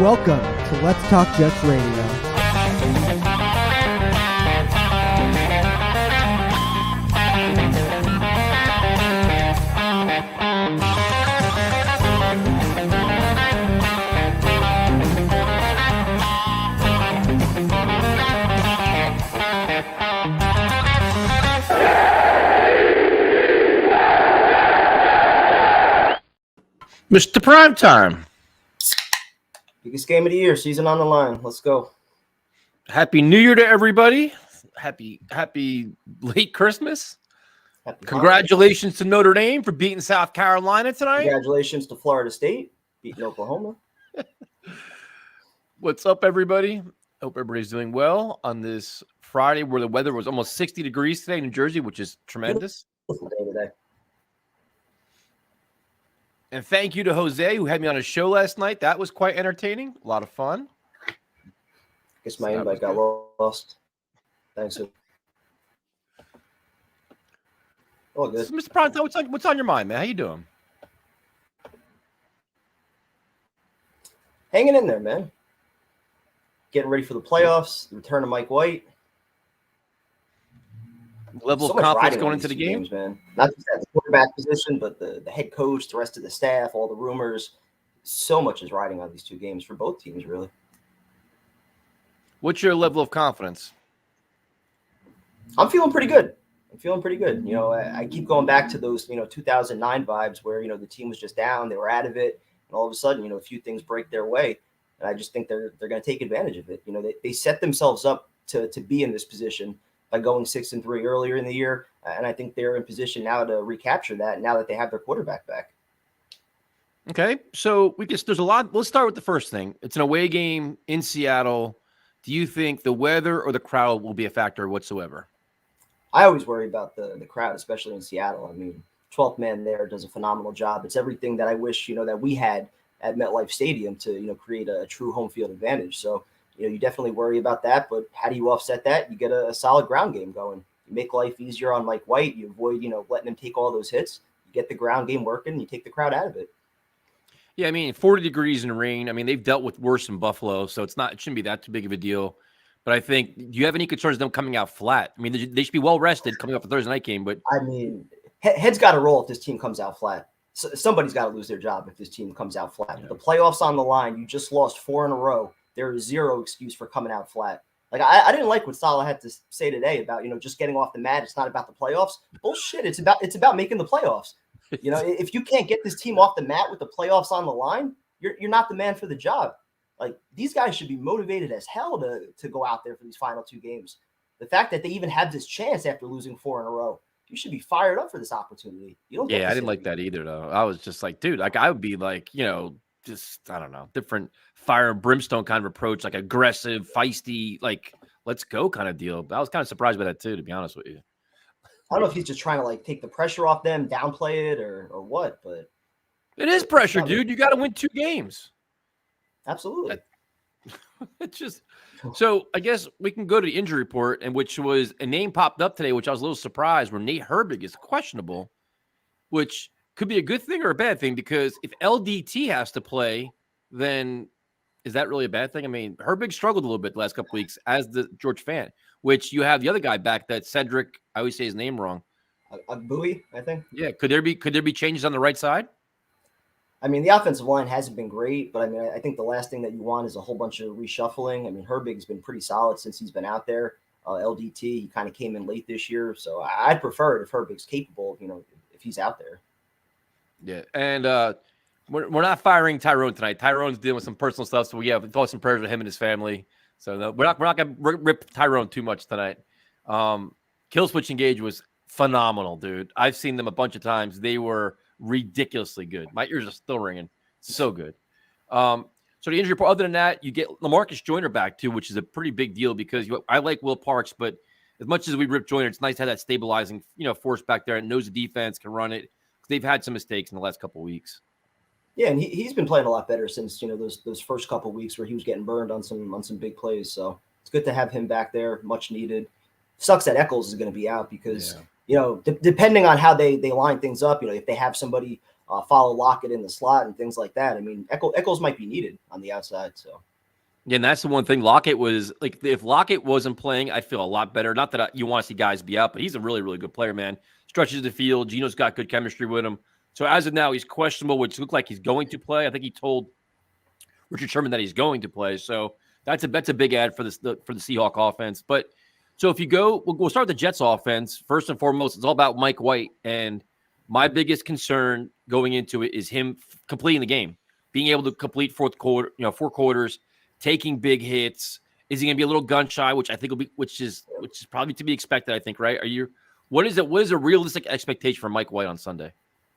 Welcome to Let's Talk Jets Radio. Mr. Primetime. Biggest game of the year, season on the line. Let's go. Happy New Year to everybody. Happy late Christmas. Happy Congratulations to Notre Dame for beating South Carolina tonight. Congratulations to Florida State beating Oklahoma. What's up, everybody? Hope everybody's doing well on this Friday where the weather was almost 60 degrees today in New Jersey, which is tremendous. Beautiful day today. And thank you to Jose, who had me on a show last night. That was quite entertaining. A lot of fun. Guess my invite got lost. Thanks. All good. So, Mr. Primetime, what's on your mind, man? How you doing? Hanging in there, man. Getting ready for the playoffs, the return of Mike White. Level of confidence going into the game? Games, man. Not just at the quarterback position, but the head coach, the rest of the staff, all the rumors. So much is riding on these two games for both teams, really. What's your level of confidence? I'm feeling pretty good. You know, I keep going back to those, 2009 vibes where, the team was just down, they were out of it, and all of a sudden, a few things break their way. And I just think they're going to take advantage of it. They set themselves up to be in this position by going 6-3 earlier in the year. And I think they're in position now to recapture that now that they have their quarterback back. Okay. So there's a lot. Let's start with the first thing. It's an away game in Seattle. Do you think the weather or the crowd will be a factor whatsoever? I always worry about the crowd, especially in Seattle. I mean, 12th man there does a phenomenal job. It's everything that I wish, that we had at MetLife Stadium to, create a true home field advantage. So, you definitely worry about that, but how do you offset that? You get a solid ground game going. You make life easier on Mike White. You avoid, letting him take all those hits. You get the ground game working. You take the crowd out of it. Yeah, I mean, 40 degrees and rain. I mean, they've dealt with worse in Buffalo, so it shouldn't be that too big of a deal. But I think, do you have any concerns of them coming out flat? I mean, they should be well rested coming off a Thursday night game. But I mean, heads got to roll if this team comes out flat. So somebody's got to lose their job if this team comes out flat. Yeah. The playoffs on the line. You just lost 4 in a row. There is zero excuse for coming out flat. Like I didn't like what Salah had to say today about, just getting off the mat. It's not about the playoffs. Bullshit. It's about making the playoffs. If you can't get this team off the mat with the playoffs on the line, you're not the man for the job. Like these guys should be motivated as hell to go out there for these final 2 games. The fact that they even had this chance after losing 4 in a row, you should be fired up for this opportunity. I didn't like that either, though. I was just like, dude, like I would be like, just, I don't know, different fire and brimstone kind of approach, like aggressive, feisty, like let's go kind of deal. But I was kind of surprised by that too, to be honest with you. I don't know if he's just trying to take the pressure off them, downplay it or what, but it is pressure, dude. You got to win 2 games. Absolutely. It's just so I guess we can go to the injury report, and which was a name popped up today, which I was a little surprised, where Nate Herbig is questionable, which could be a good thing or a bad thing, because if LDT has to play, then is that really a bad thing? I mean, Herbig struggled a little bit the last couple weeks, as the George Fant, which you have the other guy back, that Cedric, I always say his name wrong. Bowie, I think. Yeah. Could there be changes on the right side? I mean, the offensive line hasn't been great, but I mean, I think the last thing that you want is a whole bunch of reshuffling. I mean, Herbig's been pretty solid since he's been out there. LDT, he kind of came in late this year, so I'd prefer it if Herbig's capable, if he's out there. Yeah, and we're not firing Tyrone tonight. Tyrone's dealing with some personal stuff, so we have thoughts and prayers with him and his family. So no, we're not going to rip Tyrone too much tonight. Kill Switch Engage was phenomenal, dude. I've seen them a bunch of times. They were ridiculously good. My ears are still ringing. So good. So the injury report, other than that, you get LaMarcus Joyner back too, which is a pretty big deal, because I like Will Parks, but as much as we rip Joyner, it's nice to have that stabilizing, force back there and knows the defense can run it. They've had some mistakes in the last couple of weeks. Yeah, and he's been playing a lot better since those first couple of weeks where he was getting burned on some big plays. So it's good to have him back there, much needed. Sucks that Eccles is going to be out because depending on how they line things up, if they have somebody follow Lockett in the slot and things like that. I mean, Echols might be needed on the outside. So. Yeah, and that's the one thing. Lockett was like, if Lockett wasn't playing, I feel a lot better. Not that you want to see guys be out, but he's a really, really good player, man. Stretches the field. Gino's got good chemistry with him. So as of now, he's questionable, which looks like he's going to play. I think he told Richard Sherman that he's going to play. So that's a big ad for the Seahawk offense. But so if you go, we'll start with the Jets offense. First and foremost, it's all about Mike White. And my biggest concern going into it is him completing the game, being able to complete four quarters, taking big hits. Is he going to be a little gun shy, which I think will be, which is probably to be expected, I think, right? What is a realistic expectation for Mike White on Sunday?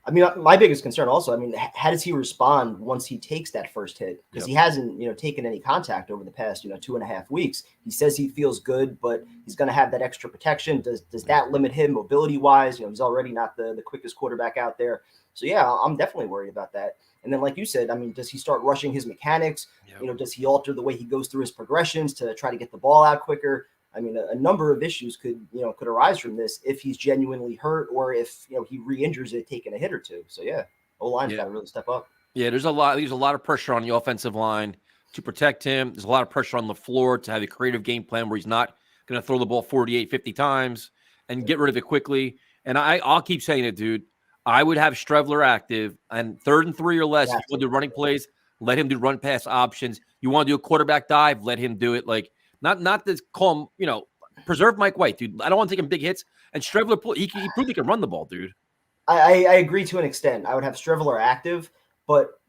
I mean, my biggest concern also, I mean, how does he respond once he takes that first hit? Because he hasn't, taken any contact over the past, 2.5 weeks. He says he feels good, but he's going to have that extra protection. Does that limit him mobility-wise? He's already not the quickest quarterback out there. So, yeah, I'm definitely worried about that. And then, like you said, I mean, does he start rushing his mechanics? Yep. Does he alter the way he goes through his progressions to try to get the ball out quicker? I mean, a number of issues could arise from this if he's genuinely hurt or if, he re-injures it taking a hit or two. So, yeah, O-line's got to really step up. Yeah, there's a lot of pressure on the offensive line to protect him. There's a lot of pressure on LaFleur to have a creative game plan where he's not going to throw the ball 48, 50 times and get rid of it quickly. And I'll keep saying it, dude. I would have Strevler active, and 3rd and 3 or less, if you want to do running plays, let him do run pass options. You want to do a quarterback dive, let him do it. Like, not to call him, preserve Mike White, dude. I don't want to take him big hits. And Strevler, he proved he can run the ball, dude. I agree to an extent. I would have Strevler active, but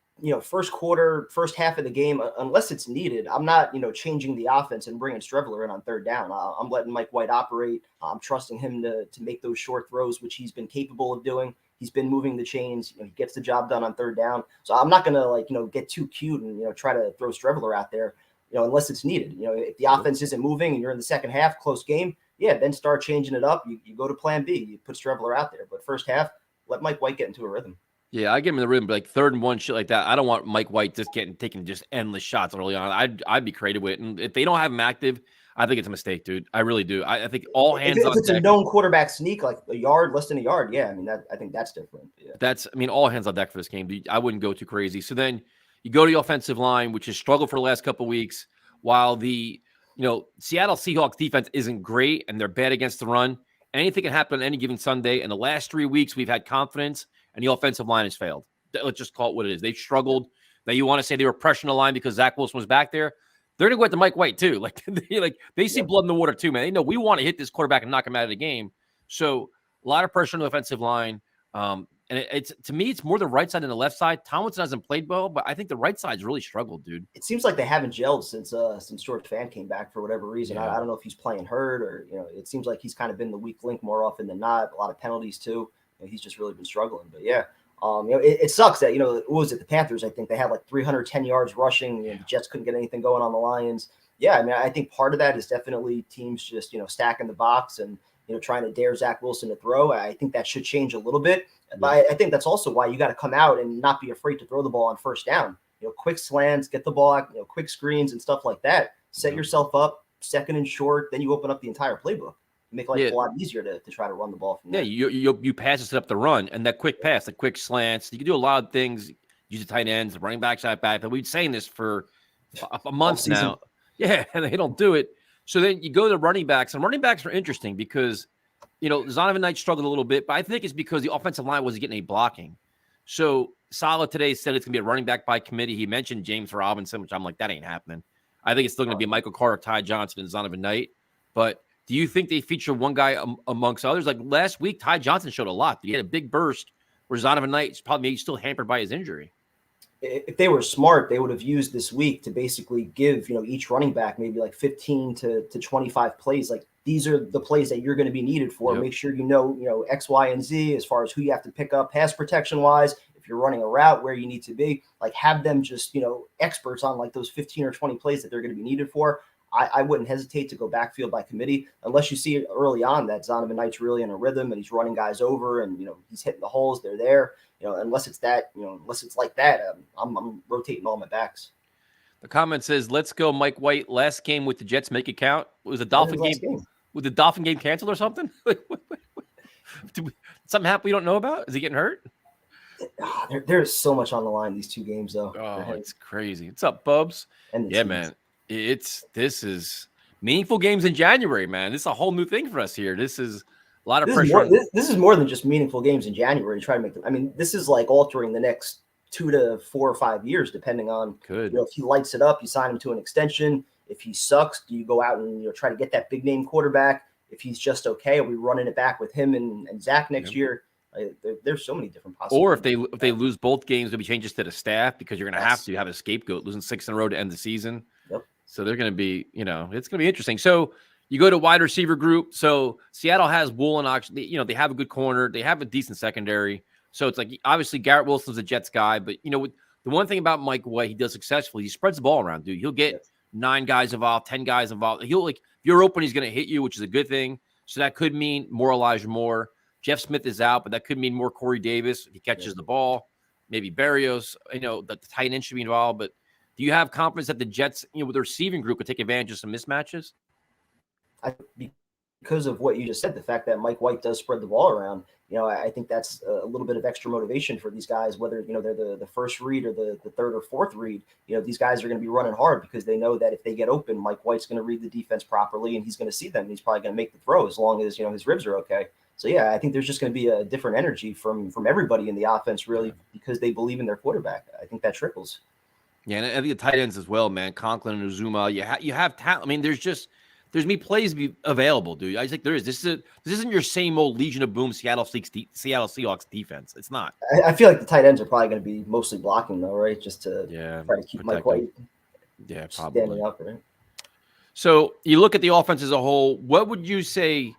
first quarter, first half of the game, unless it's needed, I'm not changing the offense and bringing Strevler in on 3rd down. I'm letting Mike White operate. I'm trusting him to make those short throws, which he's been capable of doing. He's been moving the chains. He gets the job done on 3rd down. So I'm not gonna get too cute and try to throw Strevler out there. Unless it's needed. If the offense isn't moving and you're in the second half, close game, then start changing it up. You go to plan B. You put Strevler out there. But first half, let Mike White get into a rhythm. Yeah, I get him in the rhythm, but like 3rd and 1, shit like that. I don't want Mike White just taking just endless shots early on. I'd be creative with it. And if they don't have him active, I think it's a mistake, dude. I really do. I think all hands on deck. If it's a known quarterback sneak, like a yard, less than a yard, yeah, I mean, I think that's different. Yeah. All hands on deck for this game. Dude. I wouldn't go too crazy. So then you go to the offensive line, which has struggled for the last couple of weeks. While the Seattle Seahawks defense isn't great and they're bad against the run, anything can happen on any given Sunday. In the last 3 weeks, we've had confidence, and the offensive line has failed. Let's just call it what it is. They've struggled. Now you want to say they were pressuring the line because Zach Wilson was back there. They're going to go at the Mike White too. They see blood in the water too, man. They know we want to hit this quarterback and knock him out of the game. So a lot of pressure on the offensive line. And it's to me, it's more the right side than the left side. Tomlinson hasn't played well, but I think the right side's really struggled, dude. It seems like they haven't gelled since George Fant came back for whatever reason. I don't know if he's playing hurt or it seems like he's kind of been the weak link more often than not. A lot of penalties too. He's just really been struggling. But yeah, it sucks that what was it, the Panthers? I think they had like 310 yards rushing. The Jets couldn't get anything going on the Lions. Yeah, I mean, I think part of that is definitely teams just stacking the box and trying to dare Zach Wilson to throw. I think that should change a little bit. But I think that's also why you got to come out and not be afraid to throw the ball on 1st down. Quick slants, get the ball out, quick screens and stuff like that. Set yourself up, 2nd and short, then you open up the entire playbook. Make life a lot easier to try to run the ball from there. You pass it up the run, and that quick pass, the quick slants. You can do a lot of things. Use the tight ends, the running backs, that back. But we've been saying this for a month now. Yeah, and they don't do it. So then you go to running backs, and running backs are interesting because Zonovan Knight struggled a little bit, but I think it's because the offensive line wasn't getting any blocking. So Saleh today said it's going to be a running back by committee. He mentioned James Robinson, which I'm like, that ain't happening. I think it's still going to be Michael Carter, Ty Johnson, and Zonovan Knight. But do you think they feature one guy amongst others? Like last week, Ty Johnson showed a lot. He had a big burst where Zonovan Knight is probably maybe still hampered by his injury. If they were smart, they would have used this week to basically give, each running back maybe like 15 to 25 plays. Like these are the plays that you're going to be needed for. Yep. Make sure X, Y, and Z as far as who you have to pick up pass protection wise. If you're running a route where you need to be, like have them just, experts on like those 15 or 20 plays that they're going to be needed for. I wouldn't hesitate to go backfield by committee unless you see early on that Zonovan Knight's really in a rhythm and he's running guys over and, he's hitting the holes. They're there. Unless it's that, unless it's like that, I'm rotating all my backs. The comment says, let's go Mike White. Last game with the Jets, make it count. It was a Dolphin game. Was the Dolphin game canceled or something? Something happened we don't know about? Is he getting hurt? There's so much on the line these two games, though. Oh, it's crazy. What's up, Bubs? And the Yeah, teams. man. This is meaningful games in January, man. This is a whole new thing for us here. This is a lot of pressure. This is more than just meaningful games in January. Try to make them. I mean, this is like altering the next 2 to 4 or 5 years, depending on if he lights it up, you sign him to an extension. If he sucks, do you go out and try to get that big name quarterback? If he's just okay, are we running it back with him and Zach next year? There's so many different possibilities. Or if they lose both games, there'll be changes to the staff because you're going to have to have a scapegoat, losing 6 in a row to end the season. Yep. So they're going to be, it's going to be interesting. So you go to wide receiver group. So Seattle has Woolen. They have a good corner. They have a decent secondary. So it's like, obviously Garrett Wilson's a Jets guy, but the one thing about Mike White, he does successfully, he spreads the ball around, dude. He'll get 9 guys involved, 10 guys involved. He'll if you're open, he's going to hit you, which is a good thing. So that could mean more Elijah Moore. Jeff Smith is out, but that could mean more Corey Davis if he catches the ball. Maybe Berrios, the tight end should be involved. But do you have confidence that the Jets, with the receiving group, could take advantage of some mismatches? Because of what you just said, the fact that Mike White does spread the ball around, I think that's a little bit of extra motivation for these guys, whether, they're the first read or the third or fourth read. These guys are going to be running hard because they know that if they get open, Mike White's going to read the defense properly and he's going to see them. And he's probably going to make the throw as long as, his ribs are okay. So, yeah, I think there's just going to be a different energy from everybody in the offense, really, because they believe in their quarterback. I think that trickles. Yeah, and I think the tight ends as well, man. Conklin and Uzuma, you have talent. I mean, there's plays be available, dude. I think there is. This isn't your same old Legion of Boom Seattle Seahawks defense. It's not. I feel like the tight ends are probably going to be mostly blocking, though, right? Just to try to keep Mike White standing up, right? So you look at the offense as a whole. What would you say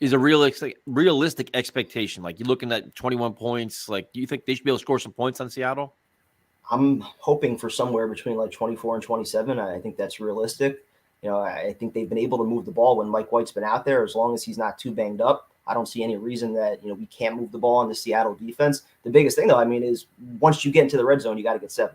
is a realistic expectation? Like, you're looking at 21 points. Like, do you think they should be able to score some points on Seattle? I'm hoping for somewhere between like 24 and 27. I think that's realistic. I think they've been able to move the ball when Mike White's been out there, as long as he's not too banged up. I don't see any reason that, we can't move the ball on the Seattle defense. The biggest thing, though, is once you get into the red zone, you got to get 7.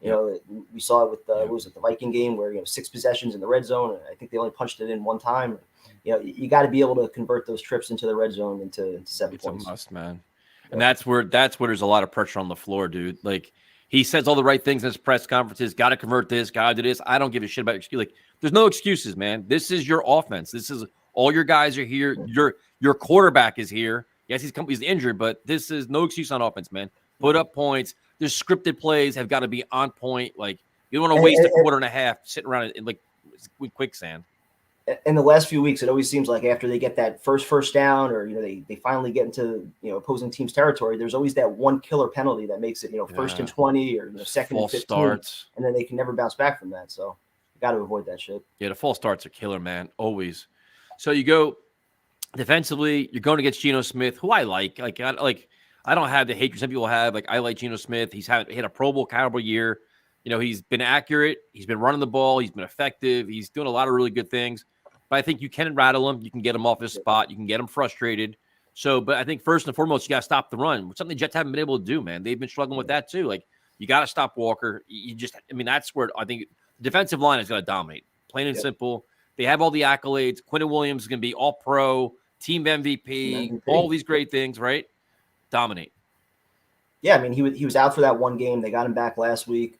We saw it with the Viking game where, 6 possessions in the red zone. I think they only punched it in one time. You got to be able to convert those trips into the red zone into 7 points. It's a must, man. And that's where there's a lot of pressure on the floor, dude. Like, he says all the right things in his press conferences. Got to convert this. Got to do this. I don't give a shit about excuse. Like, there's no excuses, man. This is your offense. This is all your guys are here. Your quarterback is here. Yes, he's injured, but this is no excuse on offense, man. Put up points. Their scripted plays have got to be on point. Like, you don't want to waste a quarter and a half sitting around in like quicksand. In the last few weeks, it always seems like after they get that first down, or they finally get into opposing team's territory, there's always that one killer penalty that makes it first and 20 or second and 15, starts, and then they can never bounce back from that. So you got to avoid that shit. Yeah, the false starts are killer, man, always. So you go defensively, you're going against Geno Smith, who I like. I don't have the hatred some people have. Like, I like Geno Smith. He had a Pro Bowl caliber year. He's been accurate. He's been running the ball. He's been effective. He's doing a lot of really good things. But I think you can rattle him. You can get him off his spot. You can get him frustrated. So, but I think first and foremost, you got to stop the run, which something the Jets haven't been able to do, man. They've been struggling with that too. Like, you got to stop Walker. That's where I think the defensive line is going to dominate. Plain and simple. They have all the accolades. Quentin Williams is going to be all pro, team MVP, all these great things, right? Dominate. Yeah, he was out for that one game. They got him back last week.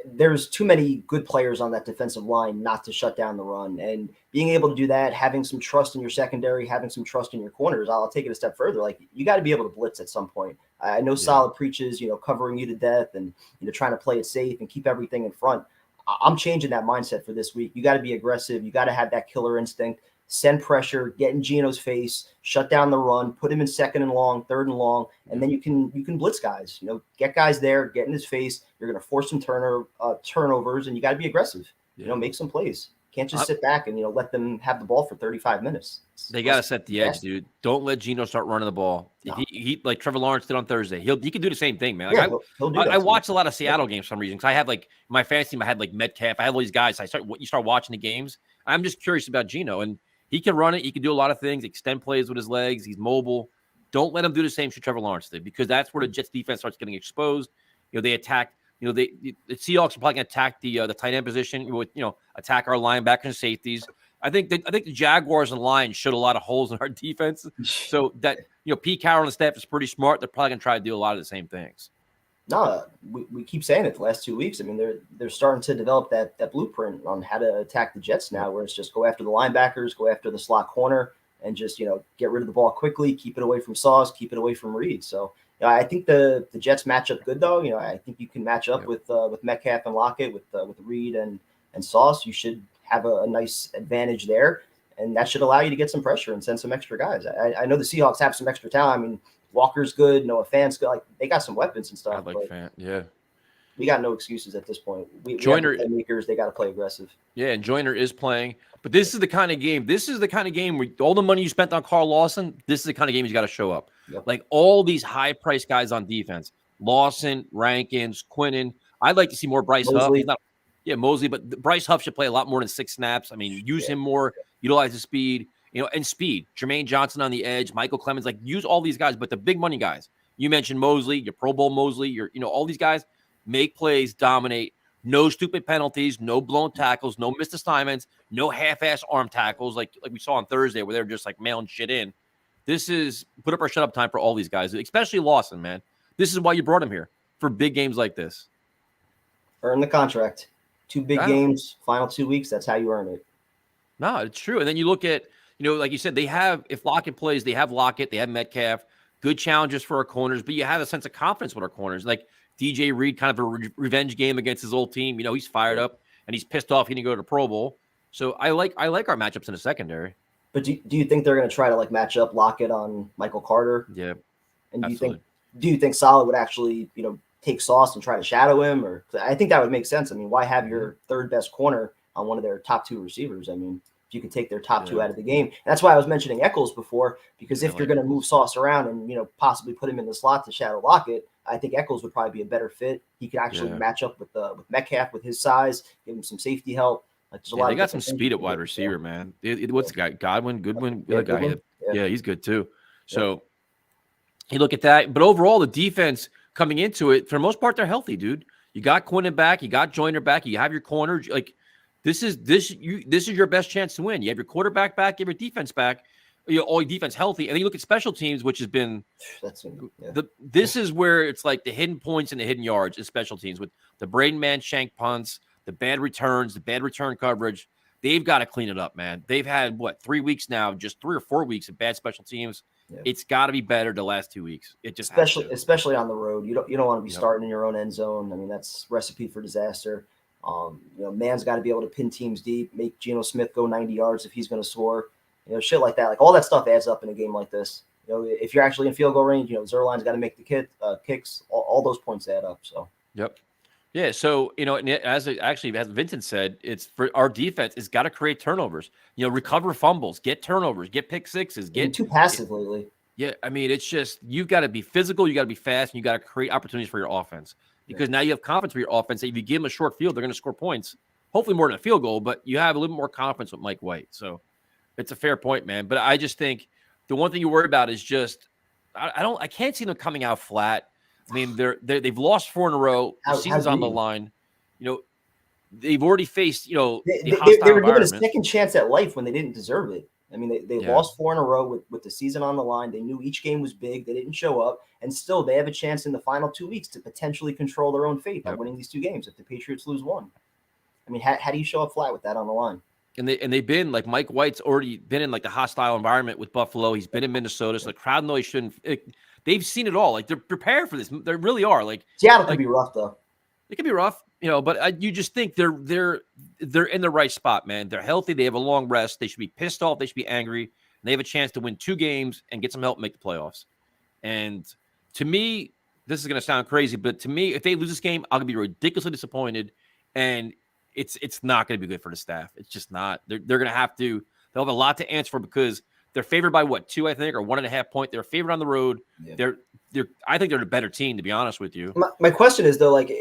There's too many good players on that defensive line not to shut down the run, and being able to do that, having some trust in your secondary, having some trust in your corners. I'll take it a step further. Like, you got to be able to blitz at some point. I know Solid preaches, covering you to death and, trying to play it safe and keep everything in front. I'm changing that mindset for this week. You got to be aggressive. You got to have that killer instinct. Send pressure, get in Geno's face, shut down the run, put him in second and long, third and long, and then you can blitz guys. Get guys there, get in his face. You're going to force some turnovers, and you got to be aggressive. Make some plays. Can't just sit back and let them have the ball for 35 minutes. They got to set the edge, dude. Don't let Geno start running the ball. No. He like Trevor Lawrence did on Thursday. He can do the same thing, man. Like, he'll do that. I watch a lot of Seattle games for some reason because I have like my fantasy team. I had like Metcalf. I have all these guys. You start watching the games. I'm just curious about Geno, and he can run it. He can do a lot of things, extend plays with his legs. He's mobile. Don't let him do the same shit Trevor Lawrence did, because that's where the Jets defense starts getting exposed. They attack. The Seahawks are probably going to attack the tight end position. Attack our linebackers and safeties. I think the Jaguars and Lions showed a lot of holes in our defense. So that Pete Carroll and the staff is pretty smart. They're probably gonna try to do a lot of the same things. No, we keep saying it the last 2 weeks. I mean, they're starting to develop that blueprint on how to attack the Jets now, where it's just go after the linebackers, go after the slot corner, and just get rid of the ball quickly, keep it away from Sauce, keep it away from Reed. So I think the Jets match up good though. I think you can match up with Metcalf and Lockett, with Reed and Sauce. You should have a nice advantage there, and that should allow you to get some pressure and send some extra guys. I know the Seahawks have some extra talent. I mean, Walker's good, Noah Fant's good. Like, they got some weapons and stuff. I like Fant, yeah. We got no excuses at this point. We Joyner, have the playmakers, they got to play aggressive. Yeah, and Joyner is playing. But this is the kind of game. This is the kind of game where all the money you spent on Carl Lawson, this is the kind of game he's got to show up. Yep. Like all these high-priced guys on defense, Lawson, Rankins, Quinnen. I'd like to see more Bryce Huff. He's not, Mosley, but Bryce Huff should play a lot more than 6 snaps. I mean, use him more, utilize his speed, and speed. Jermaine Johnson on the edge, Michael Clemens, like use all these guys, but the big money guys. You mentioned Mosley, your Pro Bowl Mosley, all these guys make plays, dominate. No stupid penalties, no blown tackles, no missed assignments, no half-ass arm tackles like we saw on Thursday where they were just like mailing shit in. This is put up or shut up time for all these guys, especially Lawson, man. This is why you brought him here, for big games like this. Earn the contract. 2 big games, final 2 weeks, that's how you earn it. No, it's true. And then you look at, like you said, they have, if Lockett plays, they have Lockett, they have Metcalf, good challenges for our corners, but you have a sense of confidence with our corners. Like DJ Reed, kind of a revenge game against his old team. He's fired up and he's pissed off he didn't go to the Pro Bowl. So I like our matchups in the secondary. But do you think they're going to try to match up Lockett on Michael Carter? Yeah. And absolutely. do you think Saleh would actually take Sauce and try to shadow him? Or I think that would make sense. I mean, why have your third best corner on one of their top 2 receivers? I mean, if you could take their top 2 out of the game. And that's why I was mentioning Echols before, because if you're going to move Sauce around and possibly put him in the slot to shadow Lockett, I think Echols would probably be a better fit. He could actually match up with Metcalf with his size, give him some safety help. Like there's a lot. They got some speed at wide receiver, man. What's the guy? Goodwin. The guy. Yeah, he's good too. So you look at that, but overall, the defense coming into it, for the most part, they're healthy, dude. You got Quinnen back, you got Joyner back, you have your corner. Like this is your best chance to win. You have your quarterback back, you have your defense back. All your defense healthy, and then you look at special teams, which has been this is where it's like the hidden points and the hidden yards in special teams with the Braden Manshank punts, the bad returns, the bad return coverage. They've got to clean it up, man. They've had 3 weeks now, just 3 or 4 weeks of bad special teams. Yeah. It's got to be better the last 2 weeks. It just especially on the road. You don't want to be starting in your own end zone. I mean, that's recipe for disaster. Man's got to be able to pin teams deep, make Geno Smith go 90 yards if he's going to score. Shit like that. Like all that stuff adds up in a game like this. If you're actually in field goal range, Zerline's got to make the kicks. All those points add up. So. Yep. Yeah. So as Vincent said, it's for our defense. It's got to create turnovers. Recover fumbles, get turnovers, get pick sixes. Get too passive lately. Yeah. I mean, it's just you've got to be physical. You got to be fast, and you got to create opportunities for your offense because now you have confidence for your offense. That if you give them a short field, they're going to score points. Hopefully more than a field goal, but you have a little more confidence with Mike White. So. It's a fair point, man. But I just think the one thing you worry about is just I can't see them coming out flat. I mean, they've lost 4 in a row. The season's on the line. They've already faced they were given a second chance at life when they didn't deserve it. I mean, they lost 4 in a row with the season on the line. They knew each game was big. They didn't show up, and still they have a chance in the final 2 weeks to potentially control their own fate by winning these 2 games if the Patriots lose 1. I mean, how do you show up flat with that on the line? And they've been like Mike White's already been in like the hostile environment with Buffalo. He's been in Minnesota, so the crowd noise shouldn't. They've seen it all. Like they're prepared for this. They really are. Like Seattle could be rough though. It could be rough, But you just think they're in the right spot, man. They're healthy. They have a long rest. They should be pissed off. They should be angry. And they have a chance to win 2 games and get some help and make the playoffs. And to me, this is going to sound crazy, but to me, if they lose this game, I'm going to be ridiculously disappointed. And it's not going to be good for the staff. It's just not. They're going to have to. They'll have a lot to answer for because they're favored by 2, I think, or 1.5 point. They're favored on the road. Yeah. I think they're the better team, to be honest with you. My question is though, like,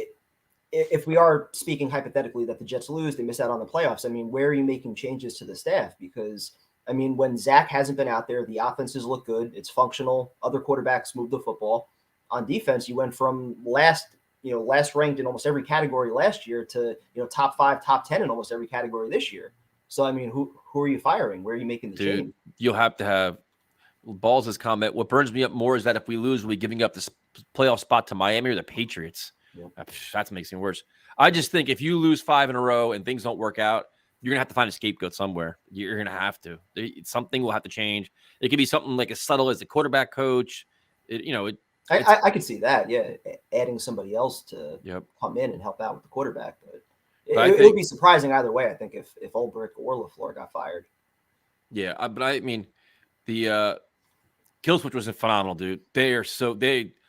if we are speaking hypothetically that the Jets lose, they miss out on the playoffs. I mean, where are you making changes to the staff? Because I mean, when Zach hasn't been out there, the offenses look good. It's functional. Other quarterbacks move the football. On defense, you went from last ranked in almost every category last year to, top 5, top 10 in almost every category this year. So I mean, who are you firing? Where are you making the change? You'll have to have Balls' comment. What burns me up more is that if we lose, we'll be giving up this playoff spot to Miami or the Patriots. Yep. That makes it worse. I just think if you lose 5 in a row and things don't work out, you're going to have to find a scapegoat somewhere. You're going to have to. Something will have to change. It could be something like as subtle as the quarterback coach. I could see that, yeah, adding somebody else to come in and help out with the quarterback. But it would be surprising either way, I think, if Ulbrich or LaFleur got fired. Yeah, but I mean, the Kill Switch was phenomenal, dude.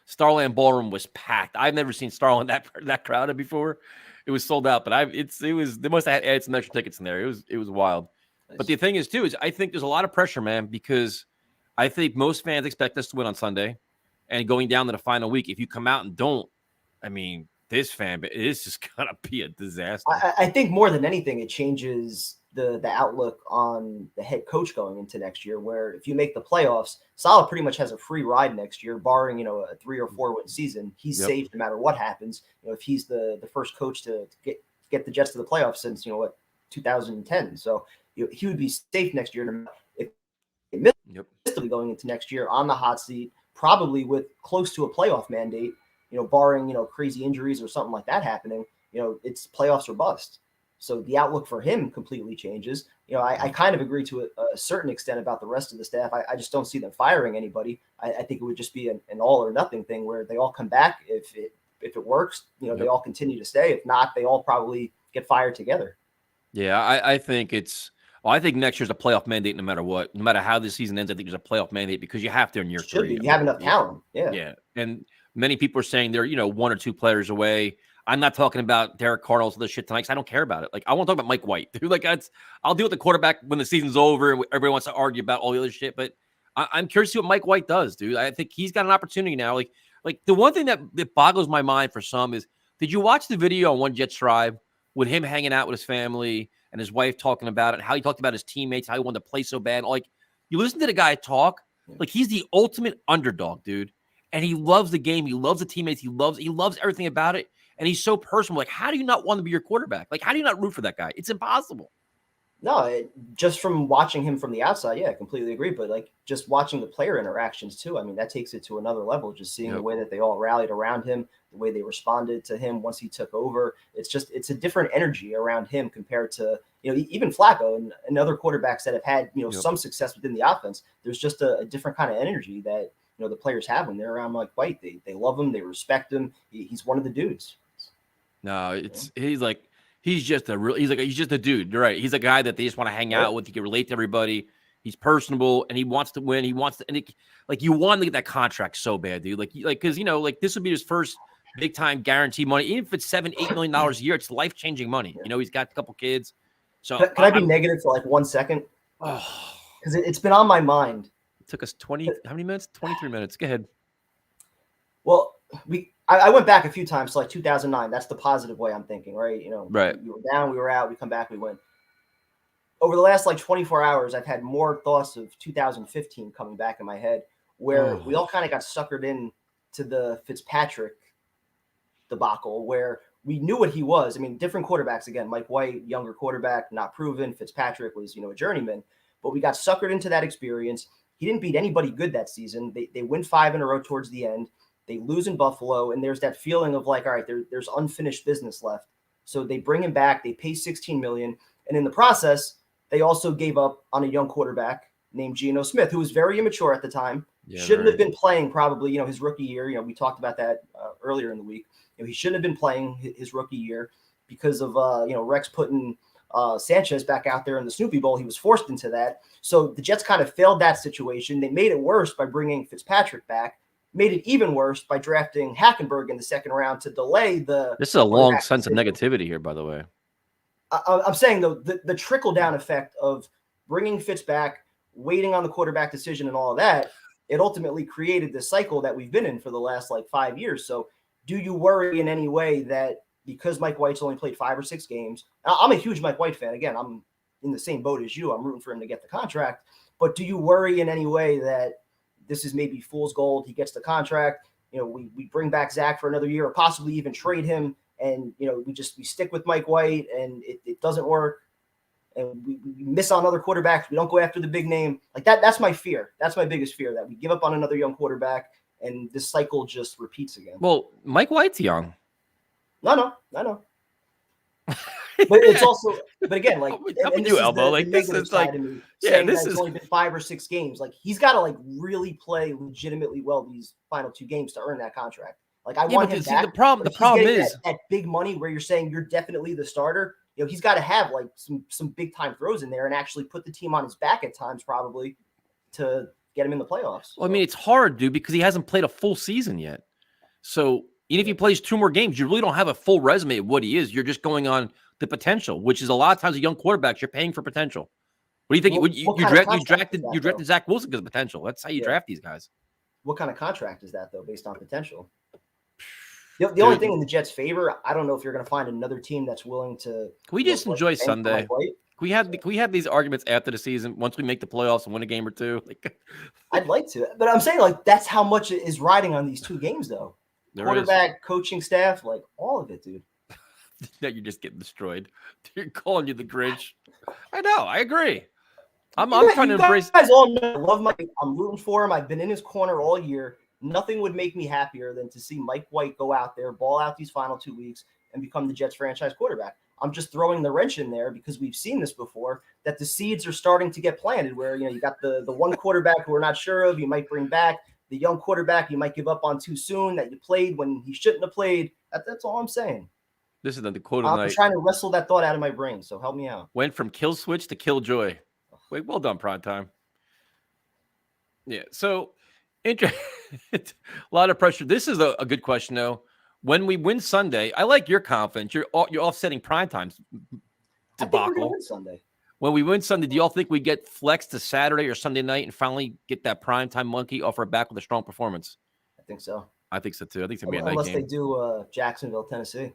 Starland Ballroom was packed. I've never seen Starland that crowded before. It was sold out, but they must have added some extra tickets in there. It was wild. Nice. But the thing is, too, is I think there's a lot of pressure, man, because I think most fans expect us to win on Sunday, and going down to the final week, if you come out and don't, I mean, this fan, it's just gonna be a disaster. I think more than anything, it changes the outlook on the head coach going into next year, where if you make the playoffs, Saleh pretty much has a free ride next year, barring, a 3 or 4 win season. He's safe no matter what happens. If he's the first coach to get the Jets to the playoffs since, 2010. So he would be safe next year. If going into next year on the hot seat, probably with close to a playoff mandate, barring, crazy injuries or something like that happening, it's playoffs or bust. So the outlook for him completely changes. I kind of agree to a certain extent about the rest of the staff. I just don't see them firing anybody. I think it would just be an all or nothing thing where they all come back. If it works, they all continue to stay. If not, they all probably get fired together. Yeah, I think I think next year's a playoff mandate no matter what. No matter how this season ends, I think there's a playoff mandate because you have to in year 3. You have enough talent. Yeah. Yeah. And many people are saying they're, 1 or 2 players away. I'm not talking about Derek Carr and this shit tonight because I don't care about it. Like, I want to talk about Mike White. Dude, I'll deal with the quarterback when the season's over and everybody wants to argue about all the other shit. But I'm curious to see what Mike White does, dude. I think he's got an opportunity now. Like the one thing that boggles my mind for some is, did you watch the video on One Jets Drive with him hanging out with his family and his wife talking about it, how he talked about his teammates, how he wanted to play so bad? Like, you listen to the guy talk, like he's the ultimate underdog, dude. And he loves the game. He loves the teammates. He loves everything about it. And he's so personal. Like, how do you not want to be your quarterback? Like, how do you not root for that guy? It's impossible. No, just from watching him from the outside, I completely agree. But like just watching the player interactions too, I mean, that takes it to another level. Just seeing the way that they all rallied around him, the way they responded to him once he took over. It's a different energy around him compared to, even Flacco and other quarterbacks that have had, some success within the offense. There's just a different kind of energy that, the players have when they're around Mike White. They love him. They respect him. He's one of the dudes. No, he's just a dude. You're right. He's a guy that they just want to hang out with. He can relate to everybody. He's personable and he wants to win. You want to get that contract so bad, dude. Because this would be his first big time guarantee money. Even if it's $7-8 million a year, it's life changing money. He's got a couple kids. So can I be negative for like 1 second? Because it's been on my mind. It took us how many minutes? 23 minutes. Go ahead. Well, I went back a few times to like 2009. That's the positive way I'm thinking, right? Right. We were down, we were out, we come back, we win. Over the last like 24 hours, I've had more thoughts of 2015 coming back in my head, where we all kind of got suckered in to the Fitzpatrick debacle, where we knew what he was. I mean, different quarterbacks again. Mike White, younger quarterback, not proven. Fitzpatrick was, a journeyman, but we got suckered into that experience. He didn't beat anybody good that season. They win 5 in a row towards the end. They lose in Buffalo, and there's that feeling of like, all right, there's unfinished business left. So they bring him back. They pay $16 million, and in the process, they also gave up on a young quarterback named Geno Smith, who was very immature at the time. Shouldn't have been playing probably, his rookie year. We talked about that earlier in the week. He shouldn't have been playing his rookie year because of Rex putting Sanchez back out there in the Snoopy Bowl. He was forced into that. So the Jets kind of failed that situation. They made it worse by bringing Fitzpatrick back. Made it even worse by drafting Hackenberg in the second round to delay the. This is a long sense of negativity here, by the way. I'm saying though the trickle down effect of bringing Fitz back, waiting on the quarterback decision, and all of that, it ultimately created this cycle that we've been in for the last like 5 years. So, do you worry in any way that because Mike White's only played 5 or 6 games? I'm a huge Mike White fan. Again, I'm in the same boat as you. I'm rooting for him to get the contract. But do you worry in any way that this is maybe fool's gold? He gets the contract. We bring back Zach for another year, or possibly even trade him, and we stick with Mike White, and it doesn't work. and we miss on other quarterbacks. We don't go after the big name. Like that's my fear. That's my biggest fear, that we give up on another young quarterback and this cycle just repeats again. Well, Mike White's young. No, I know. But it's also, but again, like, and this is the this is like, saying that it's only been 5 or 6 games. Like, he's got to like really play legitimately well these final 2 games to earn that contract. Like, I want him back. The problem is that big money where you're saying you're definitely the starter. You know, he's got to have like some big time throws in there and actually put the team on his back at times, probably, to get him in the playoffs. Well, I mean, it's hard, dude, because he hasn't played a full season yet. So even if he plays 2 more games, you really don't have a full resume of what he is. You're just going on the potential, which is a lot of times a young quarterbacks, you're paying for potential. What do you think? You drafted Zach Wilson because of potential. That's how you draft these guys. What kind of contract is that, though, based on potential? The only thing in the Jets' favor, I don't know if you're going to find another team that's willing to. Can we just enjoy Sunday? Can we have these arguments after the season once we make the playoffs and win a game or 2? Like, I'd like to, but I'm saying like that's how much is riding on these 2 games, though. Quarterback, coaching staff, like all of it, dude. Now you're just getting destroyed. They're calling you the Grinch. I know. I agree. I'm trying to embrace. You guys all know I love Mike. I'm rooting for him. I've been in his corner all year. Nothing would make me happier than to see Mike White go out there, ball out these final 2 weeks, and become the Jets franchise quarterback. I'm just throwing the wrench in there because we've seen this before, that the seeds are starting to get planted where, you know, you got the one quarterback who we're not sure of, you might bring back, the young quarterback you might give up on too soon that you played when he shouldn't have played. That's all I'm saying. This is the quote of the night. I'm trying to wrestle that thought out of my brain, so help me out. Went from kill switch to kill joy. Wait, well done, prime time. Yeah, so a lot of pressure. This is a good question, though. When we win Sunday, I like your confidence. You're offsetting prime time's debacle. I think we're gonna win Sunday. When we win Sunday, do y'all think we get flexed to Saturday or Sunday night and finally get that prime time monkey off our back with a strong performance? I think so. I think so too. I think it's gonna be a night unless game. They do Jacksonville, Tennessee.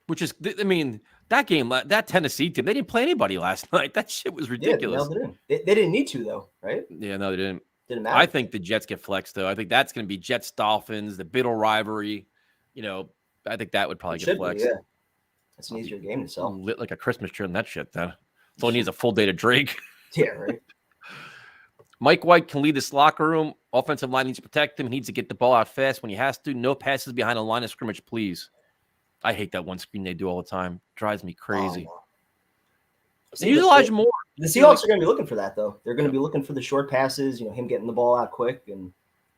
Which is, I mean, that game, that Tennessee team, they didn't play anybody last night. That shit was ridiculous. Yeah, they didn't need to, though, right? Yeah, no, they didn't. Didn't matter. I think the Jets get flexed, though. I think that's going to be Jets-Dolphins, the Biddle rivalry. You know, I think that would probably get flexed. Yeah. That's an easier game to sell. Lit like a Christmas tree on that shit, then. It's only needs a full day to drink. Yeah, right. Mike White can lead this locker room. Offensive line needs to protect him. He needs to get the ball out fast when he has to. No passes behind the line of scrimmage, please. I hate that one screen they do all the time. Drives me crazy. Use Elijah Moore. The Seahawks are going to be looking for that, though. They're going to be looking for the short passes, you know, him getting the ball out quick. And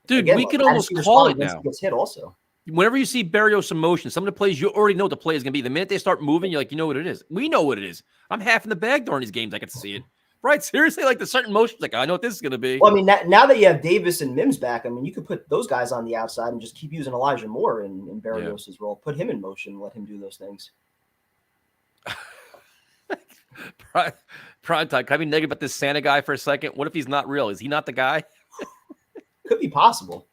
dude, again, we could almost call it now. He gets hit also. Whenever you see Berrios in motion, some of the plays, you already know what the play is going to be. The minute they start moving, you're like, you know what it is. We know what it is. I'm half in the bag during these games. I can see it. Right? Seriously, like the certain motions, like, I know what this is going to be. Well, I mean, now that you have Davis and Mims back, I mean, you could put those guys on the outside and just keep using Elijah Moore in Berrios' role. Put him in motion and let him do those things. Prime time. Can I be negative about this Santa guy for a second? What if he's not real? Is he not the guy? Could be possible.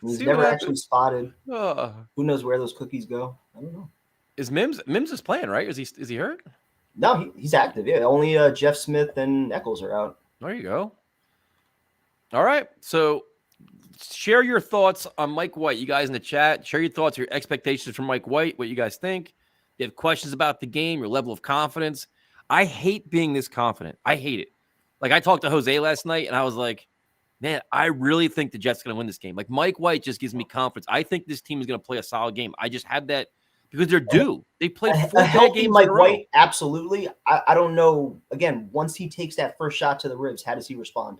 He's never actually spotted. Who knows where those cookies go? I don't know. Is Mims is playing, right? Is he hurt? No, he's active. Yeah, only Jeff Smith and Eccles are out. There you go. All right. So share your thoughts on Mike White. You guys in the chat, share your thoughts, your expectations from Mike White, what you guys think. If you have questions about the game, your level of confidence. I hate being this confident. I hate it. Like, I talked to Jose last night, and I was like, man, I really think the Jets are going to win this game. Like, Mike White just gives me confidence. I think this team is going to play a solid game. I just had that because they're due. They played 4 bad games Mike in a row. White, absolutely. I don't know. Again, once he takes that first shot to the ribs, how does he respond?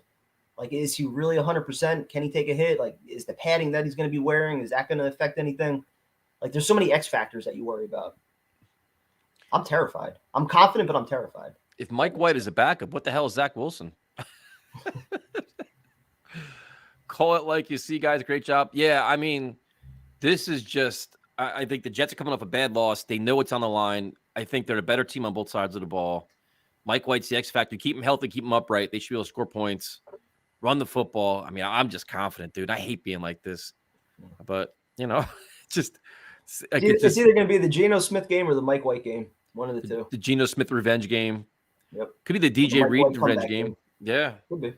Like, is he really 100%? Can he take a hit? Like, is the padding that he's going to be wearing, is that going to affect anything? Like, there's so many X factors that you worry about. I'm terrified. I'm confident, but I'm terrified. If Mike White is a backup, what the hell is Zach Wilson? Call it like you see, guys. Great job. Yeah, I mean, this is just – I think the Jets are coming off a bad loss. They know it's on the line. I think they're a better team on both sides of the ball. Mike White's the X factor. Keep him healthy, keep him upright. They should be able to score points, run the football. I mean, I'm just confident, dude. I hate being like this. But, you know, just – It's either going to be the Geno Smith game or the Mike White game. One of the two. The Geno Smith revenge game. Yep. Could be the DJ Reed revenge game. Yeah. Could be.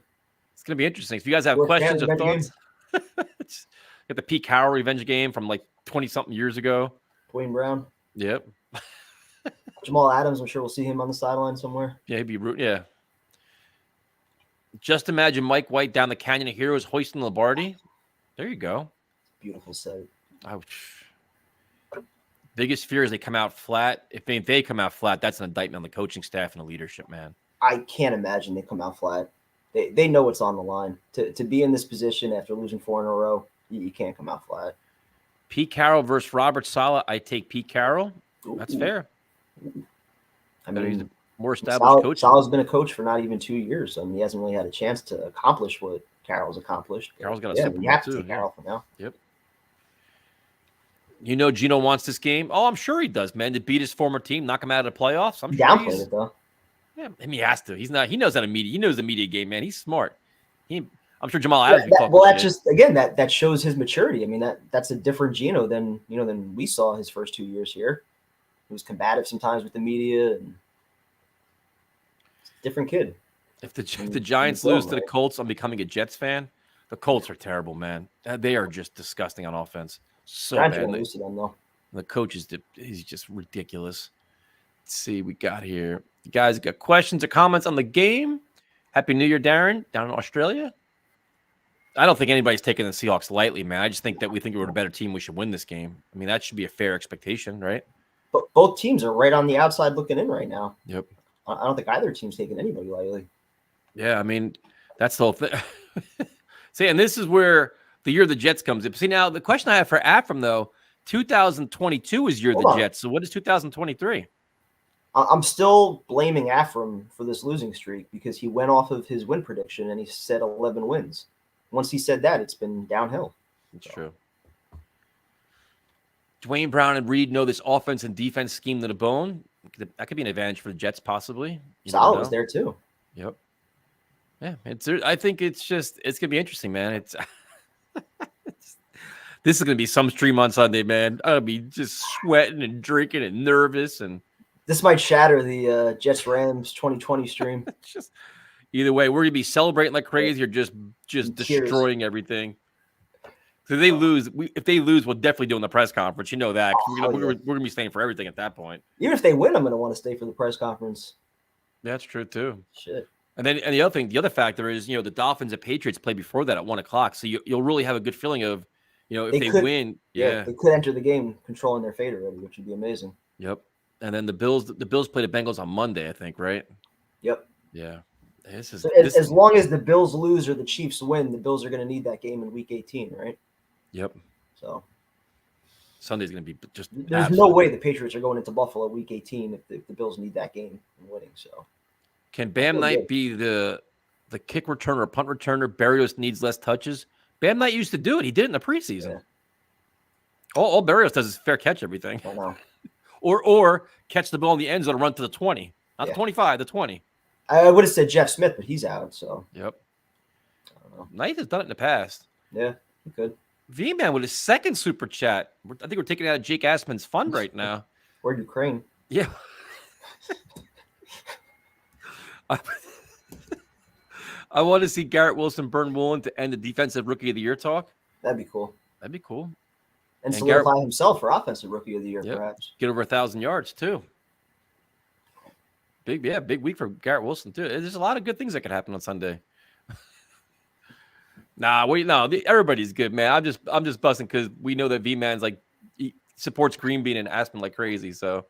It's going to be interesting. If you guys have questions or thoughts, get the Pete Carroll revenge game from like 20-something years ago. Dwayne Brown. Yep. Jamal Adams, I'm sure we'll see him on the sideline somewhere. Yeah, he'd be root. Yeah. Just imagine Mike White down the Canyon of Heroes hoisting Lombardi. There you go. Beautiful sight. Biggest fear is they come out flat. If they come out flat, that's an indictment on the coaching staff and the leadership, man. I can't imagine they come out flat. They know what's on the line. To be in this position after losing 4 in a row, you can't come out flat. Pete Carroll versus Robert Saleh. I take Pete Carroll. Ooh. That's fair. I mean, he's a more established coach. Saleh's been a coach for not even 2 years. I mean, he hasn't really had a chance to accomplish what Carroll's accomplished. Carroll's got a Super Bowl you have too. To take Carroll for now. Yep. You know Gino wants this game. Oh, I'm sure he does, man. To beat his former team, knock him out of the playoffs. I'm sure downplayed it though. Yeah, I mean, he has to. He's not. He knows how to media. He knows the media game, man. He's smart. I'm sure Jamal Adams. That shows his maturity. I mean, that's a different Gino than we saw his first 2 years here. He was combative sometimes with the media and different kid. If the Giants lose to the Colts, I'm becoming a Jets fan. The Colts are terrible, man. They are just disgusting on offense. So Giants bad. are lose to them though. The coach he's just ridiculous. Let's see, we got here. You guys got questions or comments on the game? Happy New Year, Darren, down in Australia. I don't think anybody's taking the Seahawks lightly, man. I just think that we think we're a better team. We should win this game. I mean, that should be a fair expectation, right? But both teams are right on the outside looking in right now. Yep. I don't think either team's taking anybody lightly. Yeah, I mean, that's the whole thing. See, and this is where the year of the Jets comes in. See, now the question I have for Afram, though, 2022 is year of the Jets. So what is 2023? I'm still blaming Afram for this losing streak because he went off of his win prediction and he said 11 wins. Once he said that, it's been downhill. That's true. Dwayne Brown and Reed know this offense and defense scheme to the bone. That could be an advantage for the Jets, possibly. Saleh was there too. Yep. Yeah, I think it's gonna be interesting, man. This is gonna be some stream on Sunday, man. I'll be just sweating and drinking and nervous, and this might shatter the Jets Rams 2020 stream. Either way, we're gonna be celebrating like crazy or just destroying everything. So they lose. If they lose, we'll definitely do in the press conference. You know that. We're gonna be staying for everything at that point. Even if they win, I'm gonna want to stay for the press conference. That's true too. Shit. And the other factor is, the Dolphins and Patriots play before that at 1:00. So you'll really have a good feeling of, if they win, they could enter the game controlling their fate already, which would be amazing. Yep. And then the Bills play the Bengals on Monday, I think, right? Yep. Yeah. As long as the Bills lose or the Chiefs win, the Bills are going to need that game in Week 18, right? Yep. So Sunday's going to be just. There's no way the Patriots are going into Buffalo Week 18 if the Bills need that game and winning. So can Bam Knight be the kick returner or punt returner? Berrios needs less touches. Bam Knight used to do it. He did it in the preseason. Yeah. All Berrios does is fair catch everything. I know. or catch the ball in the end zone and run to the 20, not the 25, the 20. I would have said Jeff Smith, but he's out. So yep. I don't know. Knight has done it in the past. Yeah, he could. V-Man with his second super chat. I think we're taking out of Jake Asman's fund right now. Or Ukraine. Yeah. I want to see Garrett Wilson burn Woolen to end the defensive rookie of the year talk. That'd be cool. That'd be cool. And solidify himself for offensive rookie of the year, perhaps. Get over 1,000 yards too. Big week for Garrett Wilson too. There's a lot of good things that could happen on Sunday. Everybody's good, man. I'm just busting because we know that V-Man's he supports Green Bean and Aspen like crazy, so